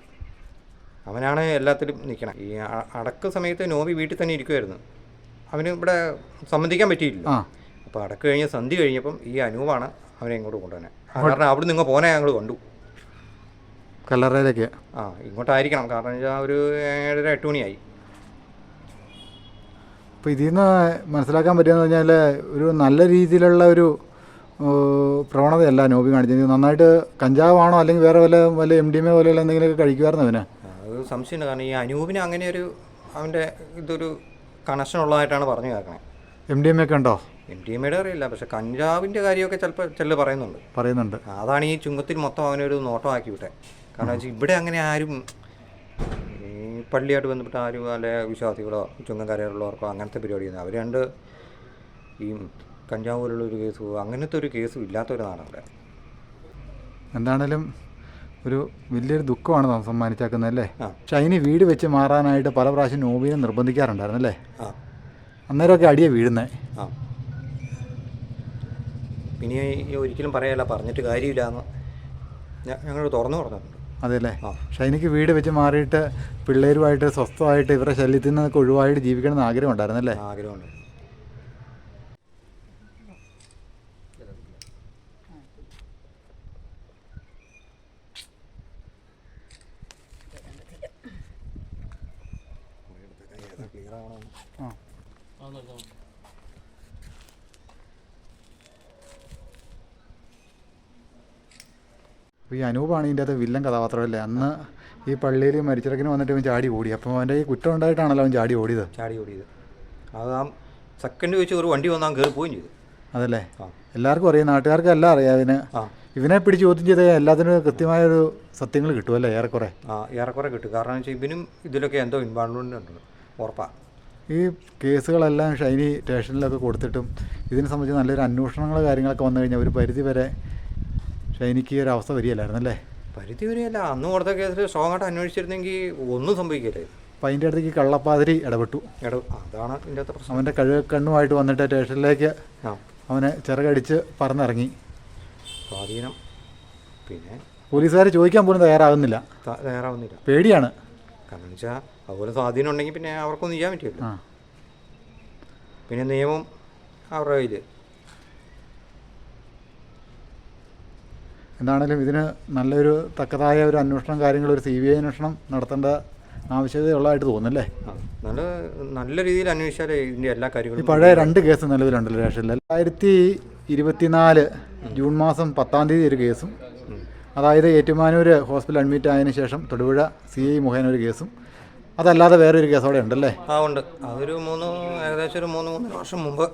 S2: അവനാണ് എല്ലാത്തിലും നിൽക്കണം. ഈ അടക്ക് സമയത്ത് നോബി വീട്ടിൽ തന്നെ ഇരിക്കുമായിരുന്നു. അവന് ഇവിടെ സംബന്ധിക്കാൻ പറ്റിയില്ല. അപ്പോൾ അടക്ക് കഴിഞ്ഞ സന്ധി കഴിഞ്ഞപ്പം ഈ അനൂപാണ് അവനെ ഇങ്ങോട്ട് കൊണ്ടുവന്നെ. കാരണം അവിടെ നിങ്ങൾ പോനെ ഞങ്ങൾ കണ്ടു
S1: കല്ലറയിലേക്ക്.
S2: ഇങ്ങോട്ടായിരിക്കണം. കാരണം വെച്ചാൽ ഒരു 7:30 8 മണിയായി.
S1: അപ്പോൾ ഇതിൽ നിന്ന് മനസ്സിലാക്കാൻ പറ്റുകയെന്ന് പറഞ്ഞാൽ ഒരു നല്ല രീതിയിലുള്ള ഒരു പ്രവണതയല്ല നോബി കാണിച്ചത്. നന്നായിട്ട് കഞ്ചാവാണോ അല്ലെങ്കിൽ വേറെ വല്ല MDMA പോലെയുള്ള എന്തെങ്കിലുമൊക്കെ കഴിക്കുമായിരുന്നു അവന്?
S2: അത് സംശയമുണ്ട്. കാരണം ഈ അനൂപിന് അങ്ങനെ ഒരു അവൻ്റെ ഇതൊരു കണക്ഷൻ ഉള്ളതായിട്ടാണ് പറഞ്ഞു കേൾക്കണേ.
S1: MDMA ഒക്കെ ഉണ്ടോ?
S2: MDMA അറിയില്ല, പക്ഷെ കഞ്ചാവിൻ്റെ കാര്യമൊക്കെ ചിലപ്പോൾ പറയുന്നുണ്ട്. അതാണ് ഈ ചുങ്കത്തിൽ മൊത്തം അവനൊരു നോട്ടമാക്കി വിട്ടെ. കാരണം വെച്ചാൽ ഇവിടെ അങ്ങനെ ആരും ഈ പള്ളിയായിട്ട് ബന്ധപ്പെട്ട ആരും അല്ലെ വിശ്വാസികളോ ചുങ്കക്കാരുള്ളവർക്കോ അങ്ങനത്തെ പരിപാടിയൊന്നും അവർ രണ്ട് ഈ കഞ്ചാവ് പോലുള്ളൊരു കേസ് അങ്ങനത്തെ ഒരു കേസും ഇല്ലാത്തൊരു നാടവിടെ.
S1: എന്താണേലും ഒരു വലിയൊരു ദുഃഖമാണ് സമ്മാനിച്ചേക്കുന്നതല്ലേ. ഷൈനി വീട് വെച്ച് മാറാനായിട്ട് പല പ്രാവശ്യം നോബിനെ നിർബന്ധിക്കാറുണ്ടായിരുന്നല്ലേ. അന്നേരമൊക്കെ അടിയെ വീഴുന്നത്.
S2: പിന്നെ ഒരിക്കലും പറയല്ല, പറഞ്ഞിട്ട് കാര്യമില്ല എന്ന് ഞങ്ങൾ തുറന്നു പറഞ്ഞിട്ടുണ്ട്.
S1: അതെല്ലേ. ഷൈനിക്ക് വീട് വെച്ച് മാറിയിട്ട് പിള്ളേരുമായിട്ട് സ്വസ്ഥമായിട്ട് ഇവരുടെ ശല്യത്തിൽ നിന്നൊക്കെ ഒഴിവായിട്ട് ജീവിക്കണമെന്ന് ആഗ്രഹം ഉണ്ടായിരുന്നല്ലേ.
S2: ആഗ്രഹമുണ്ട്.
S1: ഈ അനൂപാണ് ഇതിൻ്റെ അത് വില്ലൻ കഥാപാത്രമല്ലേ. അന്ന് ഈ പള്ളിയിൽ മരിച്ചിറക്കിന് വന്നിട്ട് അവൻ ചാടി ഓടി. അപ്പോൾ അവൻ്റെ ഈ കുറ്റം ഉണ്ടായിട്ടാണല്ലോ അവൻ ചാടി ഓടിയത്.
S2: അത് ആ സെക്കൻഡ് വെച്ച് ഒരു വണ്ടി വന്നാൽ കയറി പോവുകയും ചെയ്തു.
S1: അതല്ലേ. എല്ലാവർക്കും അറിയാം, നാട്ടുകാർക്ക് എല്ലാം അറിയാം. ഇവനെ പിടിച്ച് ചോദ്യം ചെയ്ത് എല്ലാത്തിനും കൃത്യമായൊരു സത്യങ്ങൾ കിട്ടുമല്ലേ ഏറെക്കുറെ.
S2: ഏറെക്കുറെ കിട്ടും. കാരണം വെച്ചാൽ ഇവനും ഇതിലൊക്കെ എന്തോ ഇൻവോൾവ്മെൻ്റ് ഉണ്ട്, ഉറപ്പാണ്.
S1: ഈ കേസുകളെല്ലാം ഷൈനി സ്റ്റേഷനിലൊക്കെ കൊടുത്തിട്ടും ഇതിനെ സംബന്ധിച്ച് നല്ലൊരു അന്വേഷണങ്ങൾ കാര്യങ്ങളൊക്കെ വന്നു കഴിഞ്ഞാൽ ഒരു പരിധി വരെ ഷൈനിക്ക് ഒരു അവസ്ഥ വരികയില്ലായിരുന്നല്ലേ.
S2: പരിധി വരെയല്ല, അന്ന് കൊടുത്ത കേസിൽ സ്ട്രോങ്ങായിട്ട് അന്വേഷിച്ചിരുന്നെങ്കിൽ ഒന്നും സംഭവിക്കില്ലേ.
S1: അപ്പം അതിൻ്റെ അടുത്തേക്ക് കള്ളപ്പാതിരി ഇടപെട്ടു.
S2: അതാണ് ഇതിൻ്റെ അകത്ത് പ്രശ്നം.
S1: അവൻ്റെ കണ്ണുമായിട്ട് വന്നിട്ട് സ്റ്റേഷനിലേക്ക് അവനെ ചിറകടിച്ച് പറന്നിറങ്ങി.
S2: സ്വാധീനം. പിന്നെ
S1: പോലീസുകാർ ചോദിക്കാൻ പോലും തയ്യാറാവുന്നില്ല. പേടിയാണ്.
S2: കാരണം വെച്ചാൽ അതുപോലെ സ്വാധീനം ഉണ്ടെങ്കിൽ പിന്നെ അവർക്കൊന്നും ചെയ്യാൻ പറ്റില്ല. പിന്നെ നിയമം അവരുടെ കയ്യിൽ.
S1: എന്താണേലും ഇതിന് നല്ലൊരു തക്കതായ ഒരു അന്വേഷണം കാര്യങ്ങൾ ഒരു CBI അന്വേഷണം നടത്തേണ്ട ആവശ്യകതയുള്ളതായിട്ട് തോന്നുന്നല്ലേ.
S2: നല്ല രീതിയിൽ അന്വേഷിച്ചാലേ ഇതിൻ്റെ എല്ലാ കാര്യങ്ങളും.
S1: ഈ പഴയ 2 കേസ് നിലവിലുണ്ടല്ലോ സ്റ്റേഷനിൽ. 2024 ജൂൺ മാസം 10-ാം തീയതി ഒരു കേസും, അതായത് ഏറ്റുമാനൂർ ഹോസ്പിറ്റൽ അഡ്മിറ്റ് ആയതിനു ശേഷം തൊടുപുഴ CI മുഖേന ഒരു കേസും, അതല്ലാതെ വേറൊരു കേസ് അവിടെ ഉണ്ടല്ലേ.
S2: ഉണ്ട്. അതൊരു ഏകദേശം ഒരു 3-3.5 വർഷം മുമ്പ്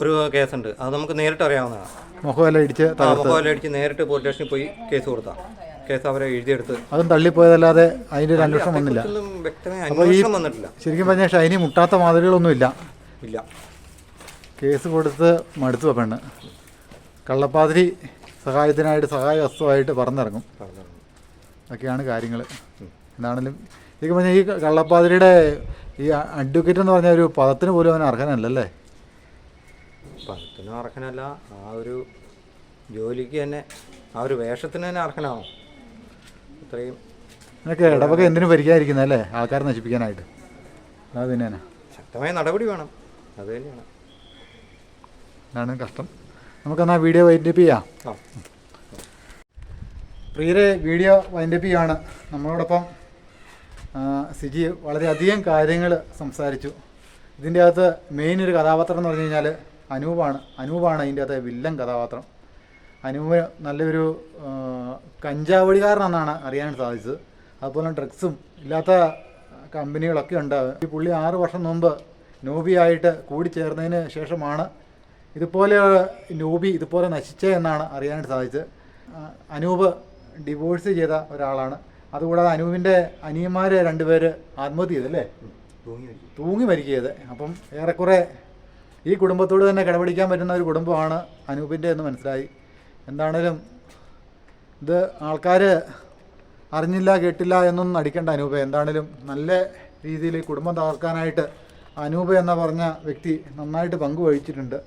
S2: ഒരു കേസുണ്ട്. അത് നമുക്ക് നേരിട്ട് അറിയാവുന്നതാണ്.
S1: മുഖമെല്ലാം ഇടിച്ച്
S2: നേരിട്ട് പോലീസ് സ്റ്റേഷനിൽ പോയി കേസ് കൊടുത്താൽ കേസ് അവരെ എഴുതിയെടുത്ത്
S1: അതും തള്ളിപ്പോയതല്ലാതെ അതിൻ്റെ ഒരു അന്വേഷണം വന്നില്ല.
S2: വന്നിട്ടില്ല.
S1: ശരിക്കും പറഞ്ഞാൽ ഷൈനി മുട്ടാത്ത മാതിരികളൊന്നും ഇല്ല. കേസ് കൊടുത്ത് മടുത്തു പെണ്ണ്. കള്ളപ്പാതിരി സഹായത്തിനായിട്ട് സഹായ വസ്തുവായിട്ട് പറന്നിറങ്ങും. ഒക്കെയാണ് കാര്യങ്ങൾ. എന്താണെങ്കിലും ശരിക്കും പറഞ്ഞാൽ ഈ കള്ളപ്പാതിരിയുടെ ഈ അഡ്വക്കേറ്റ് എന്ന് പറഞ്ഞ ഒരു പദത്തിന് പോലും അവൻ അർഹനല്ലല്ലേ.
S2: പദത്തിനും അർഹനല്ല, ആ ഒരു ജോലിക്ക് തന്നെ ആ ഒരു വേഷത്തിന് തന്നെ അർഹനാണോ? ഇത്രയും
S1: എന്നൊക്കെ ഇടവക എന്തിനും ഭരിക്കാതിരിക്കുന്നതല്ലേ, ആൾക്കാരെ നശിപ്പിക്കാനായിട്ട്. അത് തന്നെയാണ്.
S2: ശക്തമായ നടപടി വേണം. അത് തന്നെയാണ്.
S1: അതാണ് കഷ്ടം. നമുക്കെന്നാൽ വീഡിയോ വൈൻഡപ്പ് ചെയ്യാം. പ്രിയരെ, വീഡിയോ വൈൻഡപ്പ് ചെയ്യുകയാണ്. നമ്മളോടൊപ്പം സിജി വളരെയധികം കാര്യങ്ങൾ സംസാരിച്ചു. ഇതിൻ്റെ അകത്ത് മെയിൻ ഒരു കഥാപാത്രം എന്ന് പറഞ്ഞു കഴിഞ്ഞാൽ അനൂപാണ് ഇതിൻ്റെ അകത്ത് വില്ലൻ കഥാപാത്രം. അനൂപ് നല്ലൊരു കഞ്ചാവടികാരനാണെന്നാണ് അറിയാൻ സാധിച്ചത്. അതുപോലെ ഡ്രഗ്സും ഇല്ലാത്ത കമ്പനികളൊക്കെ ഉണ്ട്. ഈ പുള്ളി 6 വർഷം മുമ്പ് നോബിയായിട്ട് കൂടിച്ചേർന്നതിന് ശേഷമാണ് നോബി ഇതുപോലെ നശിച്ചേ എന്നാണ് അറിയാൻ സാധിച്ചത്. അനൂപ് ഡിവോഴ്സ് ചെയ്ത ഒരാളാണ്. അതുകൂടാതെ അനൂപിൻ്റെ അനിയന്മാർ 2 പേര് ആത്മഹത്യ ചെയ്തല്ലേ, തൂങ്ങി മരിക്കുകയത്. അപ്പം ഏറെക്കുറെ ഈ കുടുംബത്തോട് തന്നെ കിടപിടിക്കാൻ പറ്റുന്ന ഒരു കുടുംബമാണ് അനൂപിൻ്റെ എന്ന് മനസ്സിലായി. എന്താണേലും ഇത് ആൾക്കാർ അറിഞ്ഞില്ല കേട്ടില്ല എന്നൊന്നും നടിക്കേണ്ട അനൂപ്. എന്താണേലും നല്ല രീതിയിൽ കുടുംബം തകർക്കാനായിട്ട് അനൂപ് എന്ന പറഞ്ഞ വ്യക്തി നന്നായിട്ട് പങ്കുവഹിച്ചിട്ടുണ്ട്.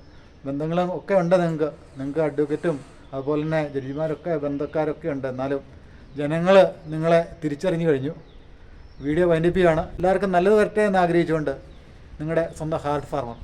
S1: ബന്ധങ്ങളും ഒക്കെ ഉണ്ട് നിങ്ങൾക്ക് അഡ്വക്കേറ്റും അതുപോലെ തന്നെ ജഡ്ജിമാരൊക്കെ ബന്ധക്കാരൊക്കെ ഉണ്ട്. എന്നാലും ജനങ്ങൾ നിങ്ങളെ തിരിച്ചറിഞ്ഞു കഴിഞ്ഞു. വീഡിയോ വൈൻഡപ്പ് ചെയ്യുകയാണ്. എല്ലാവർക്കും നല്ലത് വരട്ടെ എന്ന് ആഗ്രഹിച്ചുകൊണ്ട് നിങ്ങളുടെ സ്വന്തം ഹാർട്ട് ഫാർമർ.